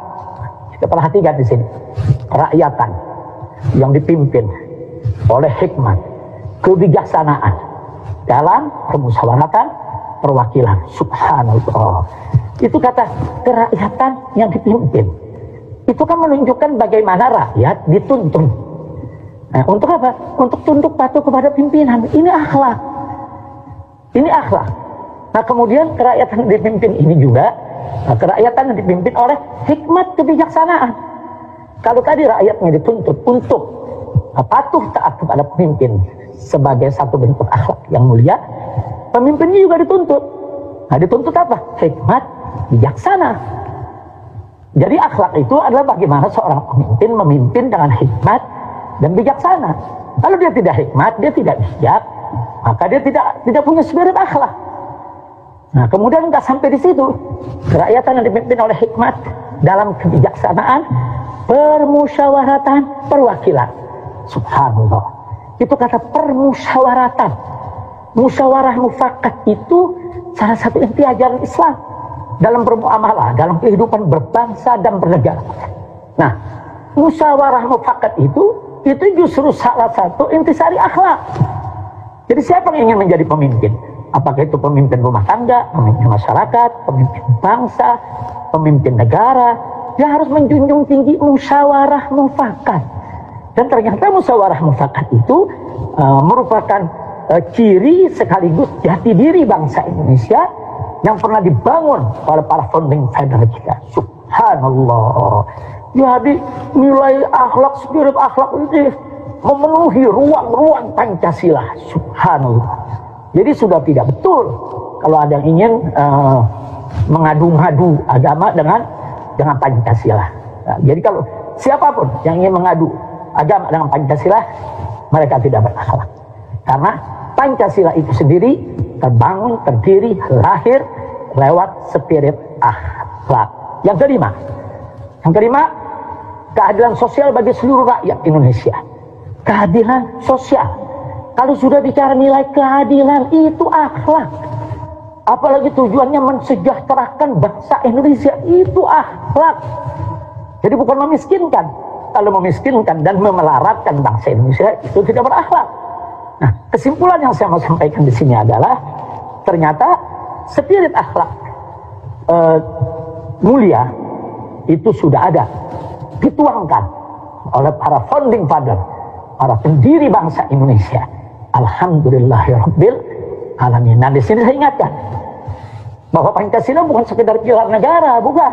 kita perhatikan di sini, kerakyatan yang dipimpin oleh hikmat, kebijaksanaan dalam permusyawaratan perwakilan. Subhanallah. Itu kata kerakyatan yang dipimpin. Itu kan menunjukkan bagaimana rakyat dituntun. Nah, untuk apa? Untuk tunduk patuh kepada pimpinan. Ini akhlak. Ini akhlak. Nah, kemudian kerakyatan yang dipimpin ini juga, kerakyatan yang dipimpin oleh hikmat kebijaksanaan. Kalau tadi rakyatnya dituntut untuk patuh taat kepada pemimpin sebagai satu bentuk akhlak yang mulia, pemimpinnya juga dituntut. Nah, dituntut apa? Hikmat bijaksana. Jadi akhlak itu adalah bagaimana seorang pemimpin memimpin dengan hikmat dan bijaksana. Kalau dia tidak hikmat, dia tidak bijak, maka dia tidak punya spirit akhlak. Nah, kemudian nggak sampai di situ. Kerakyatan yang dipimpin oleh hikmat dalam kebijaksanaan, permusyawaratan, perwakilan. Subhanallah. Itu kata permusyawaratan. Musyawarah mufakat itu salah satu inti ajaran Islam dalam bermuamalah, dalam kehidupan berbangsa dan bernegara. Nah, musyawarah mufakat itu justru salah satu intisari akhlak. Jadi siapa yang ingin menjadi pemimpin? Apakah itu pemimpin rumah tangga, pemimpin masyarakat, pemimpin bangsa, pemimpin negara, dia harus menjunjung tinggi musyawarah mufakat. Dan ternyata musyawarah mufakat itu merupakan ciri sekaligus jati diri bangsa Indonesia yang pernah dibangun oleh para founding father kita. Subhanallah. Jadi nilai akhlak, spirit akhlak itu memenuhi ruang-ruang Pancasila. Subhanallah. Jadi sudah tidak betul kalau ada yang ingin mengadu-ngadu agama dengan Pancasila. Nah, jadi kalau siapapun yang ingin mengadu agama dengan Pancasila, mereka tidak berakhlak. Karena Pancasila itu sendiri terbangun, terdiri, lahir lewat spirit akhlak. Yang kelima, keadilan sosial bagi seluruh rakyat Indonesia. Keadilan sosial. Kalau sudah bicara nilai keadilan, itu akhlak. Apalagi tujuannya mensejahterakan bangsa Indonesia, itu akhlak. Jadi bukan memiskinkan. Kalau memiskinkan dan memelaratkan bangsa Indonesia, itu tidak berakhlak. Nah, kesimpulan yang saya mau sampaikan di sini adalah ternyata spirit akhlak mulia itu sudah ada, dituangkan oleh para founding father, para pendiri bangsa Indonesia. Alhamdulillahirabbil alamin. Nah, di sini saya ingatkan bahwa Pancasila bukan sekedar pilar negara, bukan.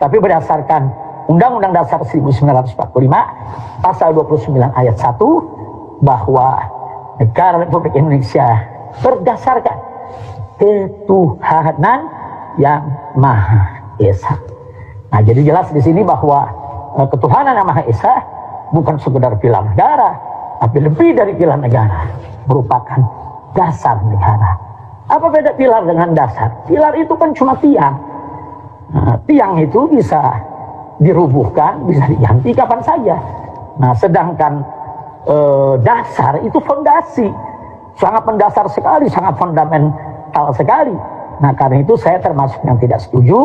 Tapi berdasarkan Undang-Undang Dasar 1945 pasal 29 ayat 1 bahwa negara Republik Indonesia berdasarkan ketuhanan yang Maha Esa. Nah, jadi jelas di sini bahwa ketuhanan yang Maha Esa bukan sekedar pilar negara, tapi lebih dari pilar negara, merupakan dasar negara. Apa beda pilar dengan dasar? Pilar itu kan cuma tiang. Nah, tiang itu bisa dirubuhkan, bisa diganti kapan saja. Nah, sedangkan dasar itu fondasi, sangat mendasar sekali, sangat fundamental sekali. Nah, karena itu saya termasuk yang tidak setuju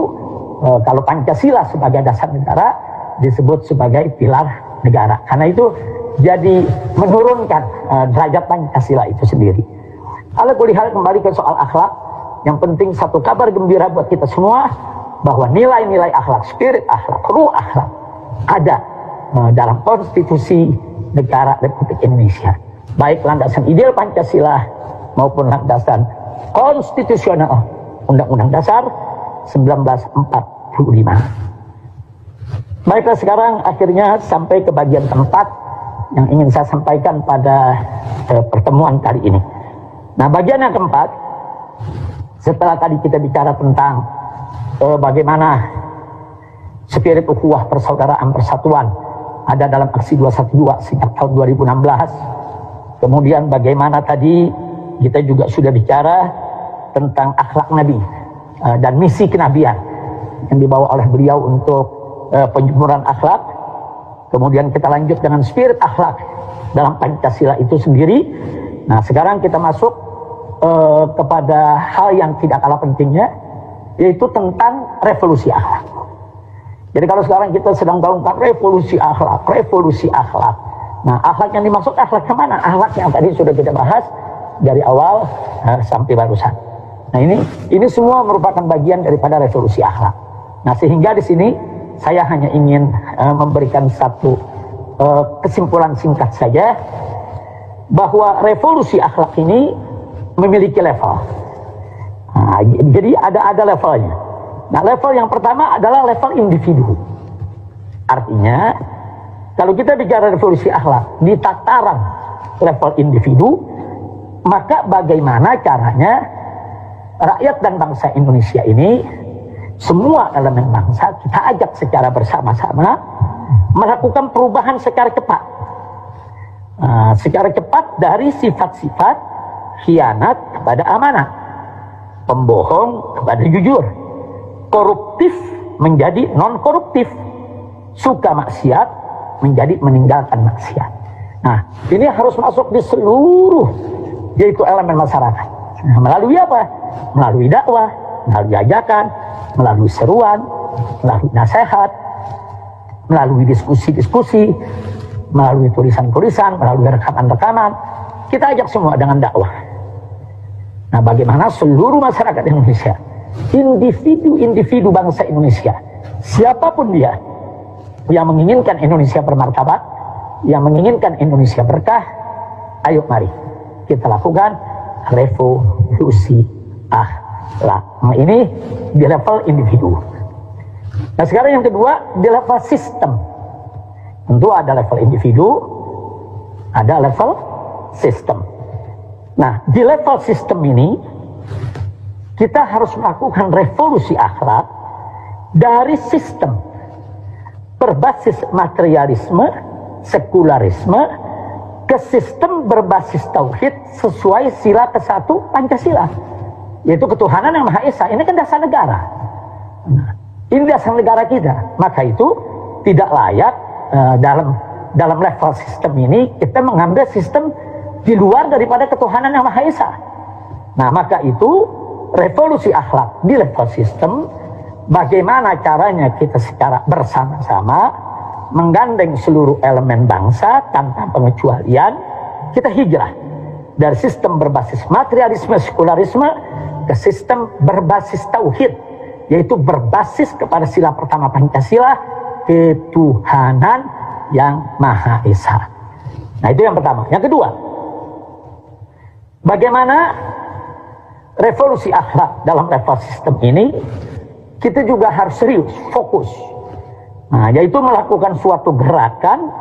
kalau Pancasila sebagai dasar negara disebut sebagai pilar negara. Karena itu jadi menurunkan derajat Pancasila itu sendiri. Kalau kulihat kembali ke soal akhlak, yang penting satu kabar gembira buat kita semua, bahwa nilai-nilai akhlak, spirit akhlak, ruh akhlak ada dalam konstitusi negara Republik Indonesia. Baik landasan ideal Pancasila maupun landasan konstitusional Undang-Undang Dasar 1945. Baiklah, sekarang akhirnya sampai ke bagian keempat yang ingin saya sampaikan pada pertemuan kali ini. Nah, bagian yang keempat, setelah tadi kita bicara tentang bagaimana spirit ukhuwah persaudaraan persatuan ada dalam aksi 212 sejak tahun 2016. Kemudian bagaimana tadi kita juga sudah bicara tentang akhlak Nabi dan misi kenabian yang dibawa oleh beliau untuk penjemuran akhlak. Kemudian kita lanjut dengan spirit akhlak dalam Pancasila itu sendiri. Nah, sekarang kita masuk kepada hal yang tidak kalah pentingnya, yaitu tentang revolusi akhlak. Jadi kalau sekarang kita sedang gaungkan revolusi akhlak. Nah, akhlak yang dimaksud akhlak kemana? Akhlak yang tadi sudah kita bahas dari awal sampai barusan. Nah, ini semua merupakan bagian daripada revolusi akhlak. Nah, sehingga di sini saya hanya ingin memberikan satu kesimpulan singkat saja, bahwa revolusi akhlak ini memiliki level. Nah, jadi ada levelnya. Nah, level yang pertama adalah level individu. Artinya, kalau kita bicara revolusi akhlak di tataran level individu, maka bagaimana caranya rakyat dan bangsa Indonesia ini, semua elemen bangsa, kita ajak secara bersama-sama melakukan perubahan secara cepat secara cepat dari sifat-sifat khianat kepada amanah, pembohong kepada jujur, koruptif menjadi non-koruptif, suka maksiat menjadi meninggalkan maksiat. Nah, ini harus masuk di seluruh yaitu elemen masyarakat. Nah, melalui apa? Melalui dakwah, melalui ajakan, melalui seruan, melalui nasihat, melalui diskusi-diskusi, melalui tulisan-tulisan, melalui rekaman-rekaman. Kita ajak semua dengan dakwah. Nah, bagaimana seluruh masyarakat Indonesia, individu-individu bangsa Indonesia, siapapun dia, yang menginginkan Indonesia bermartabat, yang menginginkan Indonesia berkah, ayo mari kita lakukan revolusi akhlak. Nah, ini di level individu. Nah, sekarang yang kedua di level sistem. Tentu ada level individu, ada level sistem. Nah, di level sistem ini kita harus melakukan revolusi akhlak dari sistem berbasis materialisme, sekularisme, ke sistem berbasis tauhid sesuai sila ke-1 Pancasila, yaitu ketuhanan yang Maha Esa. Ini kan dasar negara. Nah, ini dasar negara kita. Maka itu tidak layak dalam level sistem ini kita mengambil sistem di luar daripada ketuhanan yang Maha Esa. Nah, maka itu revolusi akhlak di level sistem, bagaimana caranya kita secara bersama-sama menggandeng seluruh elemen bangsa tanpa pengecualian, kita hijrah dari sistem berbasis materialisme, sekularisme ke sistem berbasis tauhid, yaitu berbasis kepada sila pertama Pancasila, ketuhanan yang Maha Esa. Nah, itu yang pertama. Yang kedua, bagaimana revolusi akhlak dalam level sistem ini kita juga harus serius, fokus. Nah, yaitu melakukan suatu gerakan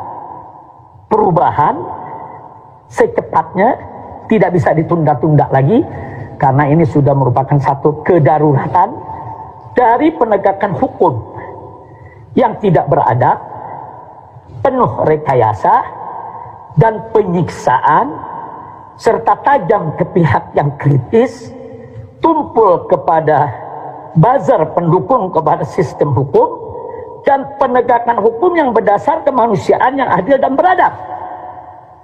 perubahan secepatnya, tidak bisa ditunda-tunda lagi, karena ini sudah merupakan satu kedaruratan dari penegakan hukum yang tidak beradab, penuh rekayasa dan penyiksaan, serta tajam ke pihak yang kritis, tumpul kepada buzzer pendukung kepada sistem hukum, dan penegakan hukum yang berdasar kemanusiaan yang adil dan beradab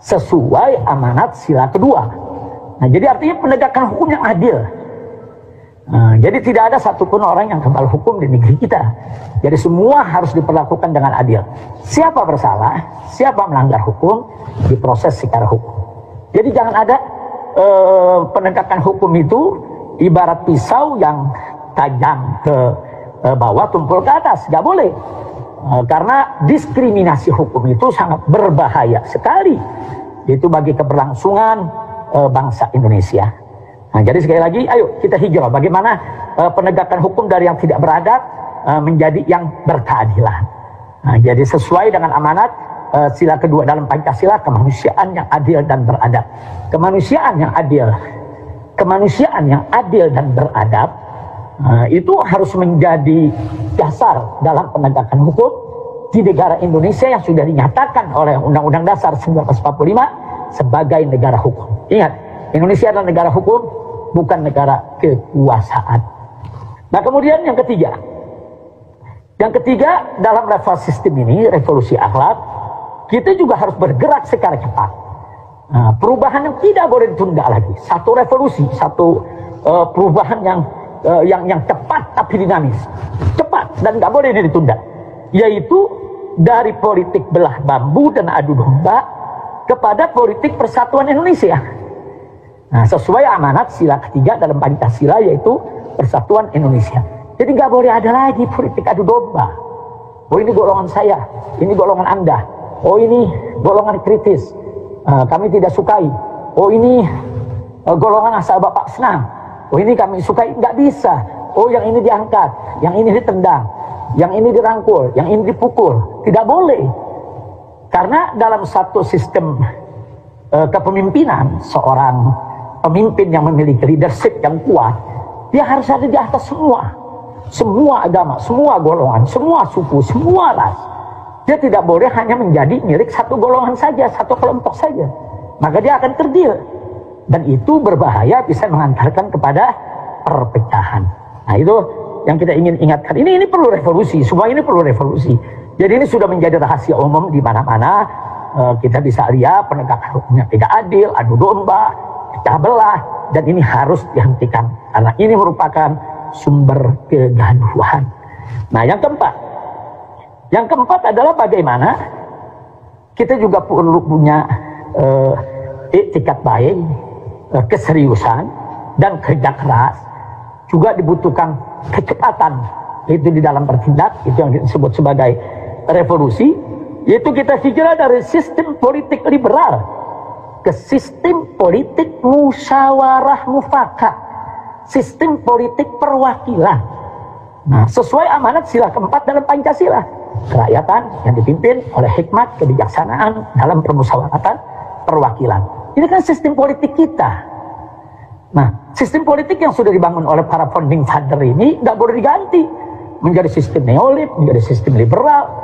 sesuai amanat sila kedua. Nah, jadi artinya penegakan hukum yang adil. Nah, jadi tidak ada satupun orang yang kebal hukum di negeri kita. Jadi semua harus diperlakukan dengan adil. Siapa bersalah, siapa melanggar hukum, diproses secara hukum. Jadi jangan ada penegakan hukum itu ibarat pisau yang tajam ke bawah, tumpul ke atas. Gak boleh. Karena diskriminasi hukum itu sangat berbahaya sekali. Itu bagi keberlangsungan bangsa Indonesia. Nah, jadi sekali lagi, ayo kita hijrah. Bagaimana penegakan hukum dari yang tidak beradab menjadi yang berkeadilan. Nah, jadi sesuai dengan amanat sila kedua dalam Pancasila, kemanusiaan yang adil dan beradab. Kemanusiaan yang adil, kemanusiaan yang adil dan beradab itu harus menjadi dasar dalam penegakan hukum di negara Indonesia yang sudah dinyatakan oleh Undang-Undang Dasar 1945 sebagai negara hukum. Ingat, Indonesia adalah negara hukum, bukan negara kekuasaan. Nah, kemudian yang ketiga. Yang ketiga, dalam level sistem ini, revolusi akhlak, kita juga harus bergerak secara cepat. Nah, perubahan yang tidak boleh ditunda lagi. Satu revolusi, satu perubahan yang cepat tapi dinamis. Cepat dan nggak boleh ditunda. Yaitu dari politik belah bambu dan adu domba kepada politik persatuan Indonesia. Nah, sesuai amanat sila ketiga dalam Pancasila, yaitu persatuan Indonesia. Jadi nggak boleh ada lagi politik adu domba. Oh, ini golongan saya, ini golongan Anda. Oh, ini golongan kritis, kami tidak sukai. Oh, ini golongan asal Bapak senang. Oh, ini kami sukai. Nggak bisa. Oh, yang ini diangkat, yang ini ditendang, yang ini dirangkul, yang ini dipukul. Tidak boleh. Karena dalam satu sistem kepemimpinan, seorang pemimpin yang memiliki leadership yang kuat, dia harus ada di atas semua agama, semua golongan, semua suku, semua ras. Dia tidak boleh hanya menjadi milik satu golongan saja, satu kelompok saja. Maka dia akan kerdil. Dan itu berbahaya, bisa mengantarkan kepada perpecahan. Nah itu yang kita ingin ingatkan. Ini perlu revolusi, semua ini perlu revolusi. Jadi ini sudah menjadi rahasia umum di mana-mana. Kita bisa lihat penegakan hukumnya tidak adil, adu domba, pecah belah. Dan ini harus dihentikan. Karena ini merupakan sumber kegaduhan. Nah yang keempat. Yang keempat adalah bagaimana kita juga perlu punya etikat baik, keseriusan, dan kerja keras. Juga dibutuhkan kecepatan. Itu di dalam bertindak, itu yang disebut sebagai revolusi. Yaitu kita hijrah dari sistem politik liberal ke sistem politik musyawarah mufakat, sistem politik perwakilan. Nah, sesuai amanat sila keempat dalam Pancasila, kerakyatan yang dipimpin oleh hikmat kebijaksanaan dalam permusyawaratan perwakilan. Ini kan sistem politik kita. Nah, sistem politik yang sudah dibangun oleh para founding father ini nggak boleh diganti menjadi sistem neolib, menjadi sistem liberal,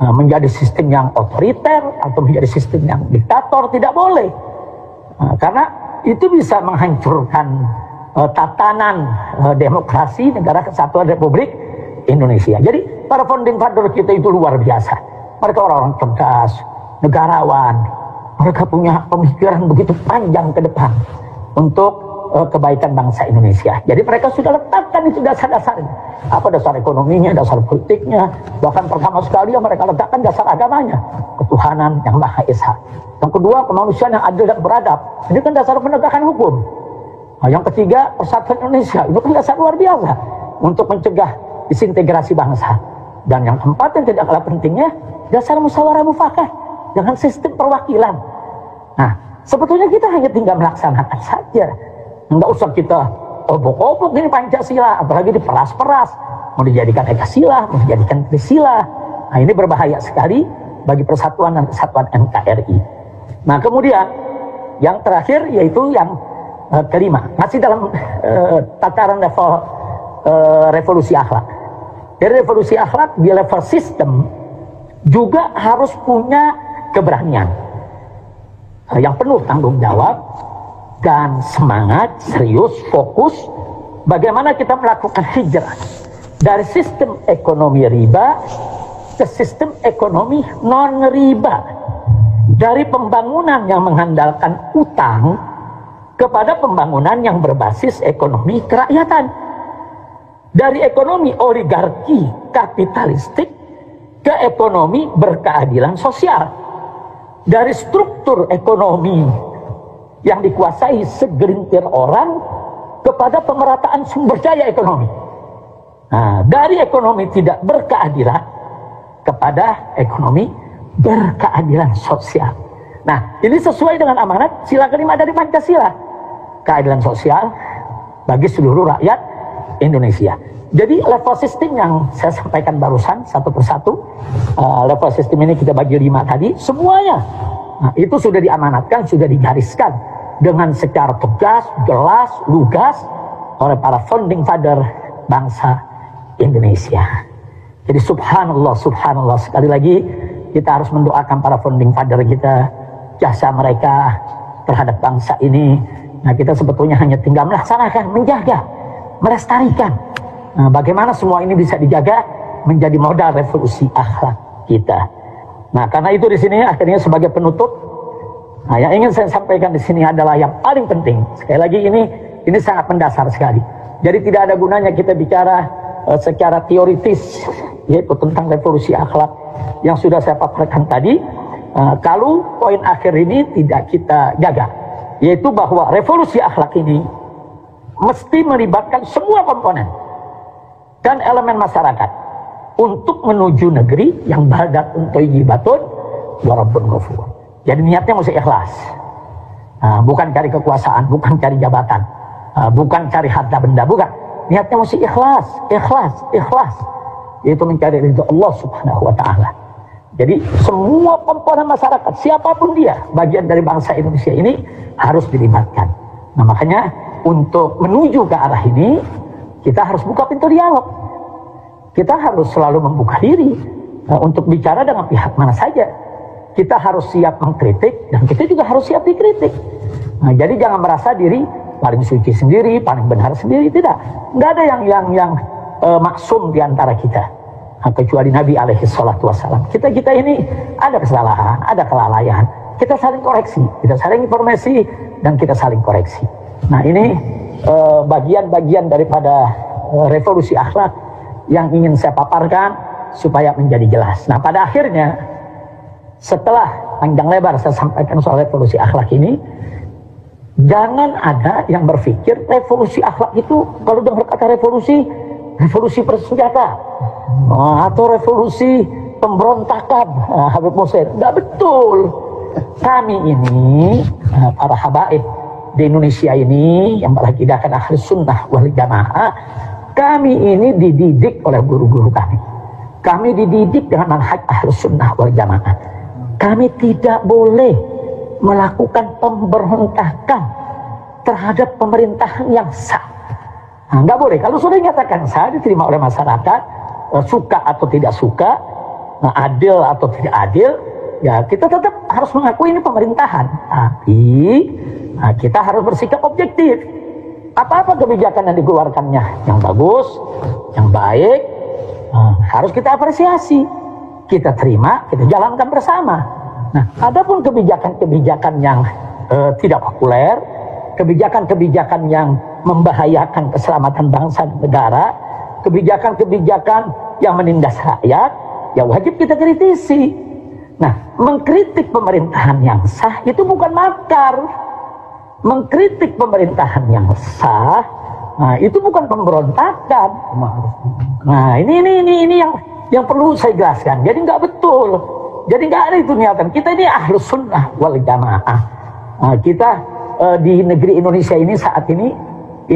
menjadi sistem yang otoriter atau menjadi sistem yang diktator. Tidak boleh, karena itu bisa menghancurkan tatanan demokrasi negara kesatuan Republik Indonesia. Jadi para founding father kita itu luar biasa. Mereka orang-orang cerdas, negarawan. Mereka punya pemikiran begitu panjang ke depan untuk kebaikan bangsa Indonesia. Jadi mereka sudah letakkan itu dasar-dasarnya. Apa dasar ekonominya, dasar politiknya. Bahkan pertama sekali mereka letakkan dasar agamanya. Ketuhanan yang Maha Esa. Yang kedua, kemanusiaan yang adil dan beradab. Ini kan dasar penegakan hukum. Nah, yang ketiga, persatuan Indonesia. Itu kan dasar luar biasa untuk mencegah disintegrasi bangsa. Dan yang keempat yang tidak kalah pentingnya, dasar musyawarah mufakat dengan sistem perwakilan. Nah, sebetulnya kita hanya tinggal melaksanakan saja. Nggak usah kita obok-obok ini Pancasila, apalagi diperas-peras, mau dijadikan Ekasila, mau dijadikan Trisila. Nah ini berbahaya sekali bagi persatuan dan kesatuan NKRI. Nah kemudian yang terakhir yaitu yang kelima, masih dalam tataran level revolusi akhlak. Dari revolusi akhlak di level sistem juga harus punya keberanian yang penuh tanggung jawab dan semangat, serius, fokus. Bagaimana kita melakukan hijrah dari sistem ekonomi riba ke sistem ekonomi non riba, dari pembangunan yang mengandalkan utang kepada pembangunan yang berbasis ekonomi kerakyatan, dari ekonomi oligarki kapitalistik ke ekonomi berkeadilan sosial, dari struktur ekonomi yang dikuasai segelintir orang kepada pemerataan sumber daya ekonomi. Nah, dari ekonomi tidak berkeadilan kepada ekonomi berkeadilan sosial. Nah, ini sesuai dengan amanat sila kelima dari Pancasila. Keadilan sosial bagi seluruh rakyat Indonesia. Jadi level sistem yang saya sampaikan barusan satu persatu, level sistem ini kita bagi 5 tadi, semuanya. Nah, itu sudah diamanatkan, sudah digariskan dengan secara tegas, jelas, lugas oleh para founding father bangsa Indonesia. Jadi subhanallah, subhanallah, sekali lagi kita harus mendoakan para founding father kita, jasa mereka terhadap bangsa ini. Nah kita sebetulnya hanya tinggal melaksanakan, menjaga, melestarikan. Nah, bagaimana semua ini bisa dijaga menjadi modal revolusi akhlak kita. Nah, karena itu di sini akhirnya sebagai penutup, nah, yang ingin saya sampaikan di sini adalah yang paling penting. Sekali lagi ini sangat mendasar sekali. Jadi tidak ada gunanya kita bicara secara teoritis, yaitu tentang revolusi akhlak yang sudah saya paparkan tadi, kalau poin akhir ini tidak kita jaga, yaitu bahwa revolusi akhlak ini mesti melibatkan semua komponen dan elemen masyarakat untuk menuju negeri yang baldatun thayyibatun wa rabbun ghafur. Jadi niatnya mesti ikhlas. Bukan cari kekuasaan, bukan cari jabatan, bukan cari harta benda, bukan. Niatnya mesti ikhlas, ikhlas, ikhlas. Yaitu mencari ridho Allah Subhanahu wa taala. Jadi semua komponen masyarakat, siapapun dia, bagian dari bangsa Indonesia ini harus dilibatkan. Nah, makanya untuk menuju ke arah ini kita harus buka pintu dialog. Kita harus selalu membuka diri untuk bicara dengan pihak mana saja. Kita harus siap mengkritik dan kita juga harus siap dikritik. Nah, jadi jangan merasa diri paling suci sendiri, paling benar sendiri, tidak. Nggak ada yang maksum di antara kita. Nah, kecuali Nabi alaihi salatu wassalam. Kita ini ada kesalahan, ada kelalaian. Kita saling koreksi, kita saling informasi dan kita saling koreksi. Nah, ini bagian-bagian daripada revolusi akhlak yang ingin saya paparkan supaya menjadi jelas. Nah, pada akhirnya setelah panjang lebar saya sampaikan soal revolusi akhlak ini, jangan ada yang berpikir revolusi akhlak itu, kalau dengar kata revolusi bersenjata atau revolusi pemberontakan, Habib Musir. Nggak betul. Kami ini para habaib di Indonesia ini yang beraqidahkan ahli sunnah wal jamaah, kami ini dididik oleh guru-guru kami. Kami dididik dengan manhaj ahli sunnah wal jamaah. Kami tidak boleh melakukan pemberontakan terhadap pemerintahan yang sah. Nah, nggak boleh. Kalau sudah dinyatakan sah, diterima oleh masyarakat, suka atau tidak suka, adil atau tidak adil, ya kita tetap harus mengakui ini pemerintahan. Tapi kita harus bersikap objektif. Apa-apa kebijakan yang dikeluarkannya yang bagus, yang baik, harus kita apresiasi. Kita terima, kita jalankan bersama. Nah, adapun kebijakan-kebijakan yang tidak populer, kebijakan-kebijakan yang membahayakan keselamatan bangsa dan negara, kebijakan-kebijakan yang menindas rakyat, ya wajib kita kritisi. Nah, mengkritik pemerintahan yang sah itu bukan makar. Mengkritik pemerintahan yang sah, itu bukan pemberontakan. Nah, ini yang perlu saya jelaskan. Jadi nggak betul. Jadi nggak ada itu niatan. Kita ini ahlus sunnah wal jamaah. Kita di negeri Indonesia ini saat ini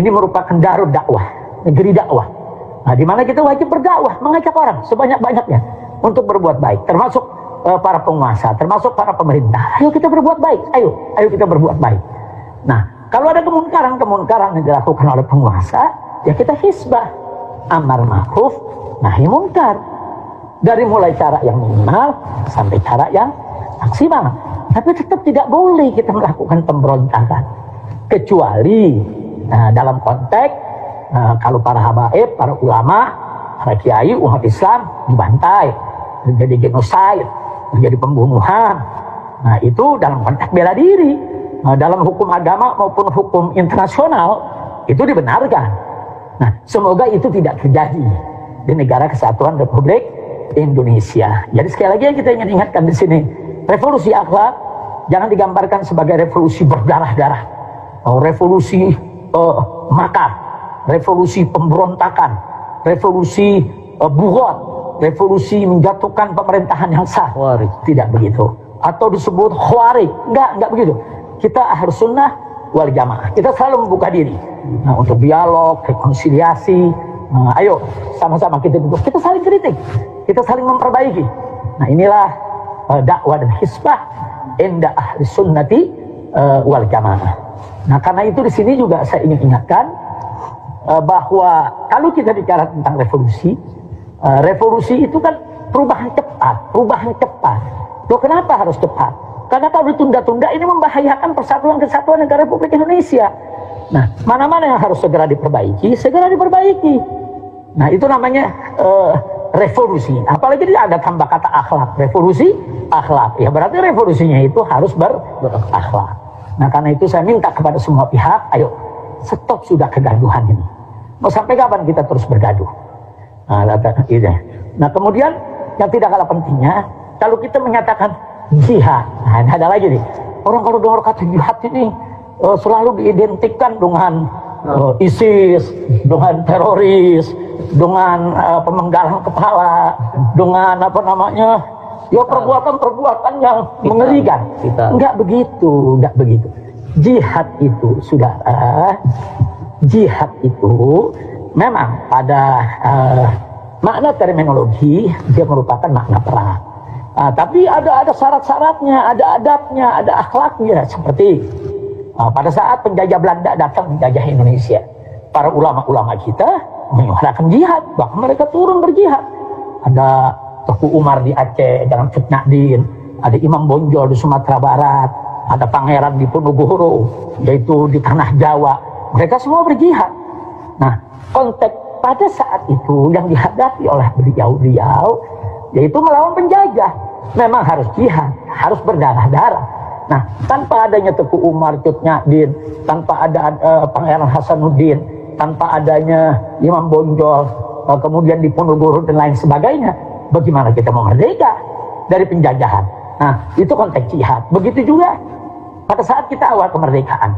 merupakan darul dakwah, negeri dakwah. Di mana kita wajib berdakwah, mengajak orang sebanyak-banyaknya untuk berbuat baik. Termasuk para penguasa, termasuk para pemerintah. Ayo kita berbuat baik. Ayo kita berbuat baik. Nah, kalau ada kemungkaran yang dilakukan oleh penguasa, ya kita hisbah, amar ma'ruf, nahi munkar. Dari mulai cara yang minimal sampai cara yang maksimal. Tapi tetap tidak boleh kita melakukan pemberontakan. Kecuali dalam konteks kalau para habaib, para ulama, para kiai, umat Islam dibantai, terjadi genosid, terjadi pembunuhan. Nah, itu dalam konteks bela diri. Dalam hukum agama maupun hukum internasional itu dibenarkan. Nah, semoga itu tidak terjadi di negara kesatuan Republik Indonesia. Jadi sekali lagi yang kita ingin ingatkan di sini, revolusi akhlak jangan digambarkan sebagai revolusi berdarah-darah, revolusi makar, revolusi pemberontakan, revolusi bugot, revolusi menjatuhkan pemerintahan yang sah. Tidak begitu. Atau disebut khawarij. Enggak begitu. Kita harus sunnah wal jamaah. Kita selalu membuka diri untuk dialog, rekonsiliasi. Ayo sama-sama kita duduk, kita saling kritik, kita saling memperbaiki. Nah, inilah dakwah dan hisbah inda ahli sunnati wal jamaah. Nah, karena itu di sini juga saya ingin ingatkan bahwa kalau kita bicara tentang revolusi itu kan perubahan cepat. Loh, kenapa harus cepat? Karena kalau ditunda-tunda ini membahayakan persatuan kesatuan negara Republik Indonesia. Nah, mana-mana yang harus segera diperbaiki. Nah, itu namanya revolusi. Apalagi dia ada tambah kata akhlak. Revolusi akhlak. Ya berarti revolusinya itu harus berakhlak. Nah, karena itu saya minta kepada semua pihak, ayo stop sudah kegaduhan ini. Mau sampai kapan kita terus bergaduh? Nah, kemudian yang tidak kalah pentingnya, kalau kita menyatakan jihad, nah ada lagi nih. Orang kalau dengar kata jihad ini selalu diidentikan dengan ISIS, dengan teroris, dengan pemenggalan kepala, dengan perbuatan yang mengerikan. Enggak begitu. Jihad itu jihad itu memang pada makna terminologi dia merupakan makna perang. Tapi ada syarat-syaratnya, ada adabnya, ada akhlaknya. Seperti pada saat penjajah Belanda datang menjajah Indonesia, para ulama-ulama kita menyuarakan jihad, bahkan mereka turun berjihad. Ada Teku Umar di Aceh dengan Cut Nyak-Din, ada Imam Bonjol di Sumatera Barat, ada Pangeran di Ponorogo, yaitu di tanah Jawa. Mereka semua berjihad. Nah, konteks pada saat itu yang dihadapi oleh beliau-beliau yaitu melawan penjajah. Memang harus jihad, harus berdarah-darah. Nah, tanpa adanya Teku Umar, Cut Nyak-Din, tanpa ada Pangeran Hasanuddin, tanpa adanya Imam Bonjol, kemudian di Ponorogo dan lain sebagainya, bagaimana kita mau merdeka dari penjajahan? Nah, itu konteks jihad. Begitu juga pada saat kita awal kemerdekaan.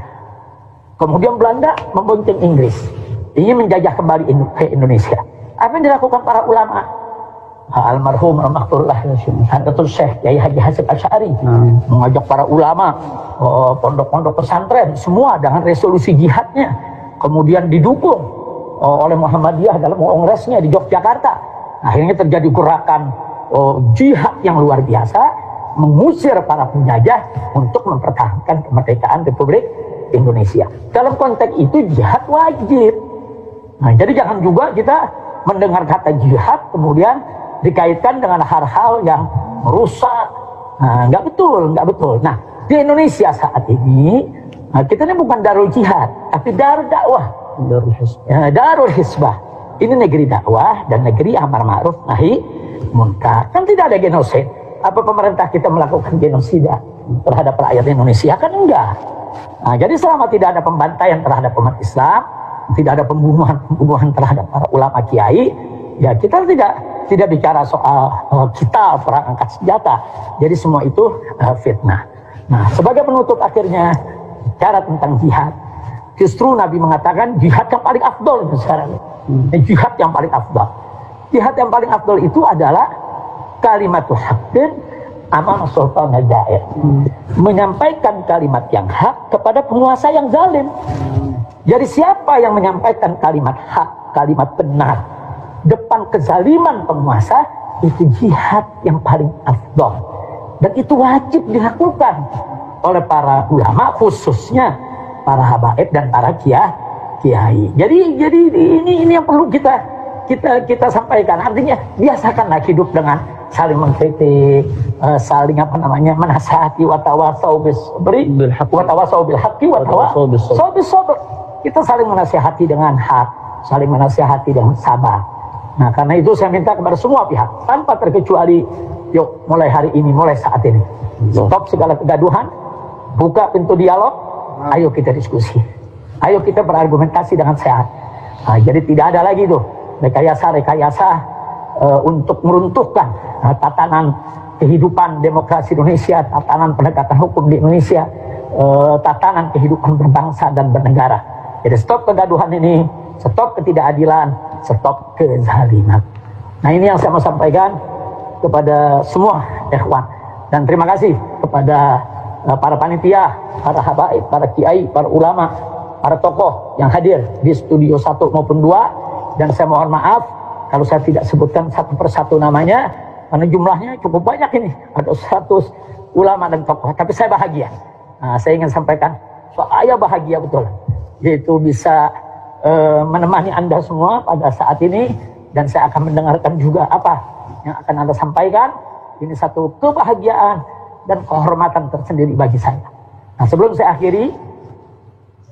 Kemudian Belanda membonceng Inggris, ingin menjajah kembali ke Indonesia. Apa yang dilakukan para ulama? Almarhum Al-Makhturullah Datul Syekh Kiai Haji Hasyim Asy'ari mengajak para ulama, pondok-pondok pesantren, semua dengan resolusi jihadnya. Kemudian didukung oleh Muhammadiyah dalam kongresnya di Yogyakarta. Akhirnya terjadi gerakan jihad yang luar biasa, mengusir para penjajah untuk mempertahankan kemerdekaan Republik Indonesia. Dalam konteks itu jihad wajib. Nah, jadi jangan juga kita mendengar kata jihad kemudian dikaitkan dengan hal-hal yang merusak. Nah, nggak betul. Nah, di Indonesia saat ini kita ini bukan darul jihad, tapi darul dakwah, darul hisbah. Ini negeri dakwah dan negeri amar ma'ruf nahi munkar. Kan tidak ada genosid. Apa pemerintah kita melakukan genosida terhadap rakyat Indonesia? Kan enggak. Nah, jadi selama tidak ada pembantaian terhadap umat Islam, tidak ada pembunuhan terhadap para ulama kiai, ya kita tidak bicara soal kita perang angkat senjata. Jadi semua itu fitnah. Nah, sebagai penutup akhirnya cara tentang jihad. Justru Nabi mengatakan jihad yang paling afdol itu sekarang. Jihad yang paling afdol. Jihad yang paling afdol itu adalah kalimatul haqqin amama sultan al-ja'ir. Menyampaikan kalimat yang hak kepada penguasa yang zalim. Jadi siapa yang menyampaikan kalimat hak, kalimat benar depan kezaliman penguasa, itu jihad yang paling afdol. Dan itu wajib dilakukan oleh para ulama, khususnya para habaib dan para kiai. Jadi ini yang perlu kita sampaikan. Artinya biasakanlah hidup dengan saling mengkritik, saling menasihati, watawasau bil haqqi watawasau bis sabr. Kita saling menasihati dengan hak, saling menasihati dengan sabar. Nah, karena itu saya minta kepada semua pihak tanpa terkecuali, yuk mulai hari ini, mulai saat ini, stop segala kegaduhan, buka pintu dialog, ayo kita diskusi, ayo kita berargumentasi dengan sehat. Nah, jadi tidak ada lagi tuh rekayasa untuk meruntuhkan tatanan kehidupan demokrasi Indonesia, tatanan penegakan hukum di Indonesia, tatanan kehidupan berbangsa dan bernegara. Jadi stop kegaduhan ini, stop ketidakadilan, stop kezaliman. Nah, ini yang saya mau sampaikan kepada semua ikhwan. Dan terima kasih kepada para panitia, para habaib, para kiai, para ulama, para tokoh yang hadir di studio 1 maupun 2. Dan saya mohon maaf kalau saya tidak sebutkan satu persatu namanya, karena jumlahnya cukup banyak ini. Ada 100 ulama dan tokoh. Tapi saya bahagia. Nah, saya ingin sampaikan, saya bahagia betul. Yaitu bisa menemani Anda semua pada saat ini. Dan saya akan mendengarkan juga apa yang akan Anda sampaikan. Ini satu kebahagiaan dan kehormatan tersendiri bagi saya. Nah, sebelum saya akhiri,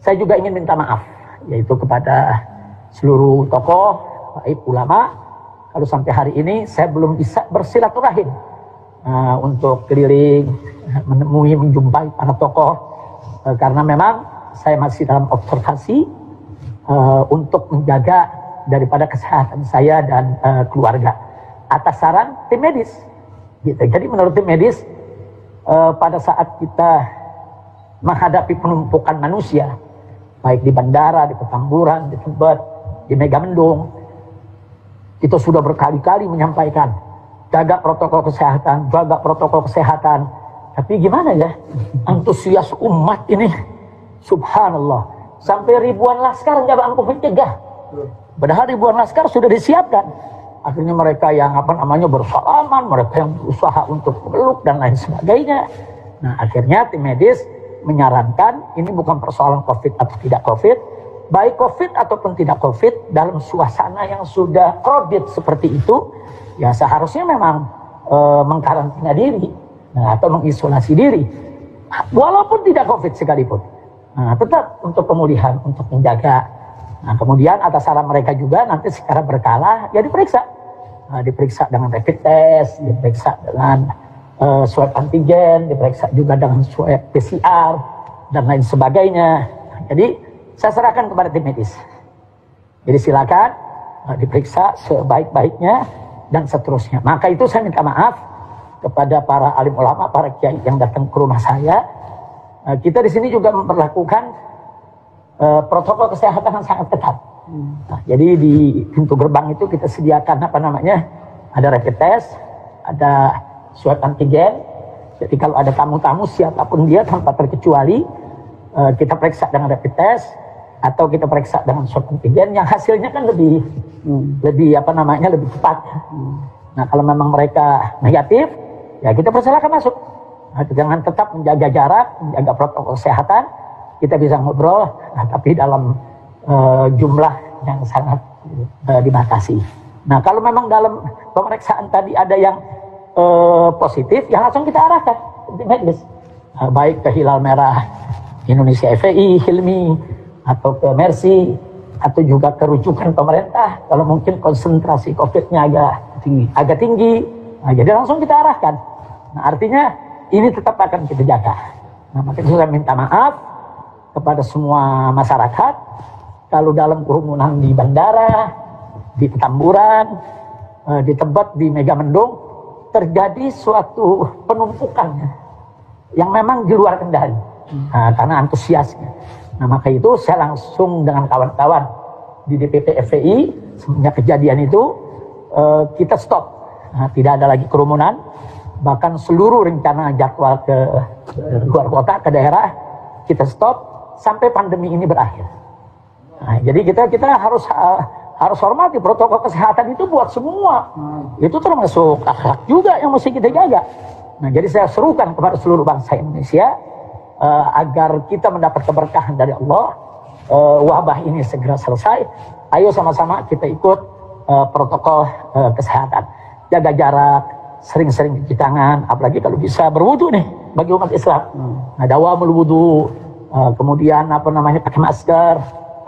saya juga ingin minta maaf. Yaitu kepada seluruh tokoh, baik ulama. Kalau sampai hari ini saya belum bisa bersilaturahim untuk keliling, menemui, menjumpai para tokoh. Karena memang saya masih dalam observasi untuk menjaga daripada kesehatan saya dan keluarga atas saran tim medis. Gitu. Jadi menurut tim medis, pada saat kita menghadapi penumpukan manusia, baik di bandara, di Petamburan, di Tebet, di Megamendung, kita sudah berkali-kali menyampaikan jaga protokol kesehatan. Tapi gimana ya, antusias umat ini, subhanallah, sampai ribuan laskar nggak mampu mencegah. Padahal ribuan laskar sudah disiapkan. Akhirnya mereka yang bersalaman, mereka yang berusaha untuk peluk dan lain sebagainya. Nah, akhirnya tim medis menyarankan ini bukan persoalan COVID atau tidak COVID, baik COVID ataupun tidak COVID, dalam suasana yang sudah crowded seperti itu, ya seharusnya memang mengkarantina diri atau mengisolasi diri, walaupun tidak COVID sekalipun. Tetap untuk pemulihan, untuk menjaga. Kemudian atas saran mereka juga nanti secara berkala ya diperiksa. Diperiksa dengan rapid test, diperiksa dengan swab antigen, diperiksa juga dengan swab PCR dan lain sebagainya. Jadi saya serahkan kepada tim medis. Jadi silakan diperiksa sebaik-baiknya dan seterusnya. Maka itu saya minta maaf kepada para alim ulama, para kiai yang datang ke rumah saya. Kita di sini juga memperlakukan protokol kesehatan yang sangat ketat. Jadi di pintu gerbang itu kita sediakan ada rapid test, ada swab antigen. Jadi kalau ada tamu-tamu siapapun dia tanpa terkecuali, kita periksa dengan rapid test atau kita periksa dengan swab antigen yang hasilnya kan lebih cepat. Nah kalau memang mereka negatif, ya kita persilakan masuk. Jangan tetap menjaga jarak, menjaga protokol kesehatan. Kita bisa ngobrol, tapi dalam jumlah yang sangat dibatasi. Nah kalau memang dalam pemeriksaan tadi ada yang positif, ya langsung kita arahkan ke medis, baik ke Hilal Merah Indonesia FPI, Hilmi, atau ke Mercy, atau juga ke rujukan pemerintah. Kalau mungkin konsentrasi COVID-nya agak tinggi, jadi langsung kita arahkan. Nah artinya ini tetap akan kita jaga. Nah makanya saya minta maaf kepada semua masyarakat kalau dalam kerumunan di bandara, di Petamburan, di Tebet, di Megamendung terjadi suatu penumpukan yang memang di luar kendali karena antusiasnya. Nah maka itu saya langsung dengan kawan-kawan di DPP FPI semenjak kejadian itu kita stop. Tidak ada lagi kerumunan, bahkan seluruh rencana jadwal ke luar kota, ke daerah kita stop sampai pandemi ini berakhir. Nah, jadi kita harus hormati protokol kesehatan itu buat semua. Itu termasuk akhlak juga yang mesti kita jaga. Nah, jadi saya serukan kepada seluruh bangsa Indonesia agar kita mendapat keberkahan dari Allah, wabah ini segera selesai. Ayo sama-sama kita ikut protokol kesehatan. Jaga jarak, sering-sering cuci tangan, apalagi kalau bisa berwudu nih bagi umat Islam. Nah, dawamul wudu, kemudian pakai masker,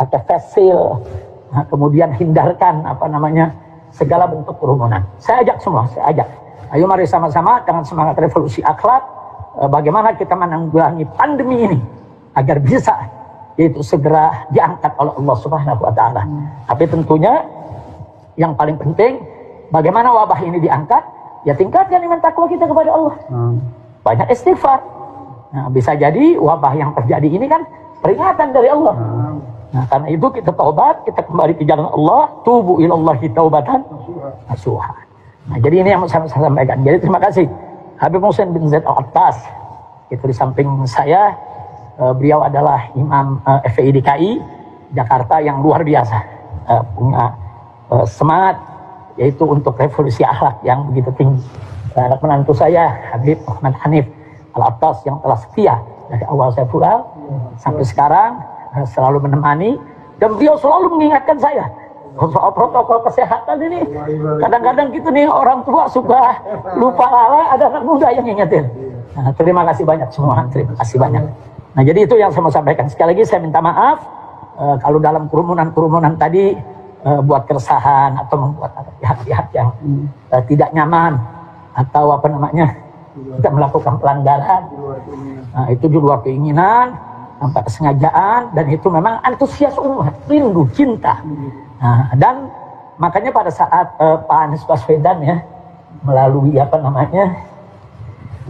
pakai face shield, kemudian hindarkan segala bentuk kerumunan. Saya ajak semua, ayo mari sama-sama dengan semangat revolusi akhlak, bagaimana kita menanggulangi pandemi ini agar bisa yaitu segera diangkat oleh Allah Subhanahu wa taala. Tapi tentunya yang paling penting bagaimana wabah ini diangkat, ya tingkatkan iman takwa kita kepada Allah. Banyak istighfar. Nah, bisa jadi wabah yang terjadi ini kan peringatan dari Allah. Nah, karena itu kita taubat, kita kembali ke jalan Allah, tubu ilallahi taubatan nasuha. Nah, jadi ini yang saya sampaikan. Jadi terima kasih Habib Muhsin bin Zaid Al-Attas. Itu di samping saya, beliau adalah Imam FPI DKI Jakarta yang luar biasa, punya semangat yaitu untuk revolusi akhlak yang begitu tinggi. Anak menantu saya Habib Muhammad Hanif Al-Attas yang telah setia dari awal saya pulang sampai sekarang, selalu menemani, dan beliau selalu mengingatkan saya soal protokol kesehatan ini. Kadang-kadang gitu nih orang tua suka lupa lala, ada anak muda yang ngingetin. Nah, terima kasih banyak semua, terima kasih banyak. Nah jadi itu yang saya mau sampaikan. Sekali lagi saya minta maaf kalau dalam kerumunan tadi buat keresahan atau membuat pihak-pihak yang tidak nyaman atau kita melakukan pelanggaran. Nah, itu di luar keinginan, tanpa kesengajaan, dan itu memang antusias umat, rindu, cinta. Nah, dan makanya pada saat Pak Anies Baswedan ya melalui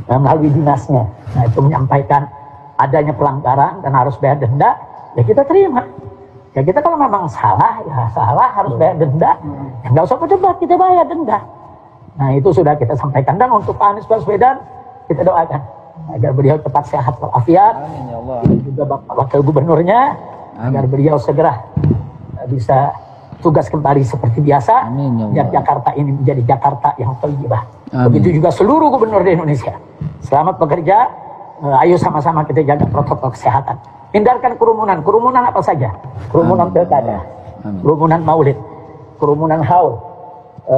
melalui dinasnya, nah itu menyampaikan adanya pelanggaran dan harus bayar denda, ya kita terima. Ya kita kalau memang salah, ya salah, harus bayar denda. Ya nggak usah berdebat, kita bayar denda. Nah itu sudah kita sampaikan. Dan untuk Pak Anies Baswedan, kita doakan agar beliau cepat sehat walafiat. Ini juga Bapak Wakil Gubernurnya, agar beliau segera bisa tugas kembali seperti biasa. Biar Jakarta ini menjadi Jakarta yang thayyibah. Begitu juga seluruh gubernur di Indonesia. Selamat bekerja. Ayo sama-sama kita jaga protokol kesehatan. Hindarkan kerumunan. Kerumunan apa saja? Kerumunan pilkada, kerumunan maulid, kerumunan haul,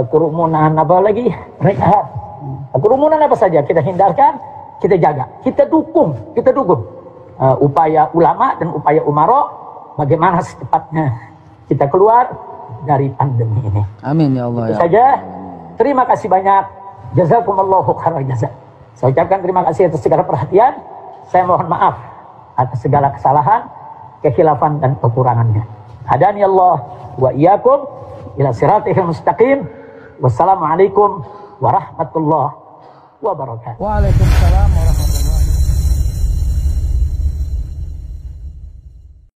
kerumunan apa lagi? Kerumunan apa saja kita hindarkan, kita jaga, kita dukung upaya ulama dan upaya umaro bagaimana secepatnya kita keluar dari pandemi ini. Amin ya Allah. Itu saja. Terima kasih banyak. Jazakumullahu khairal jazak. Saya ucapkan terima kasih atas segala perhatian. Saya mohon maaf atas segala kesalahan, kekhilafan dan kekurangannya. Hadani Allah wa iyyakum ila siratal mustaqim. Wassalamualaikum warahmatullahi wabarakatuh. Waalaikumsalam.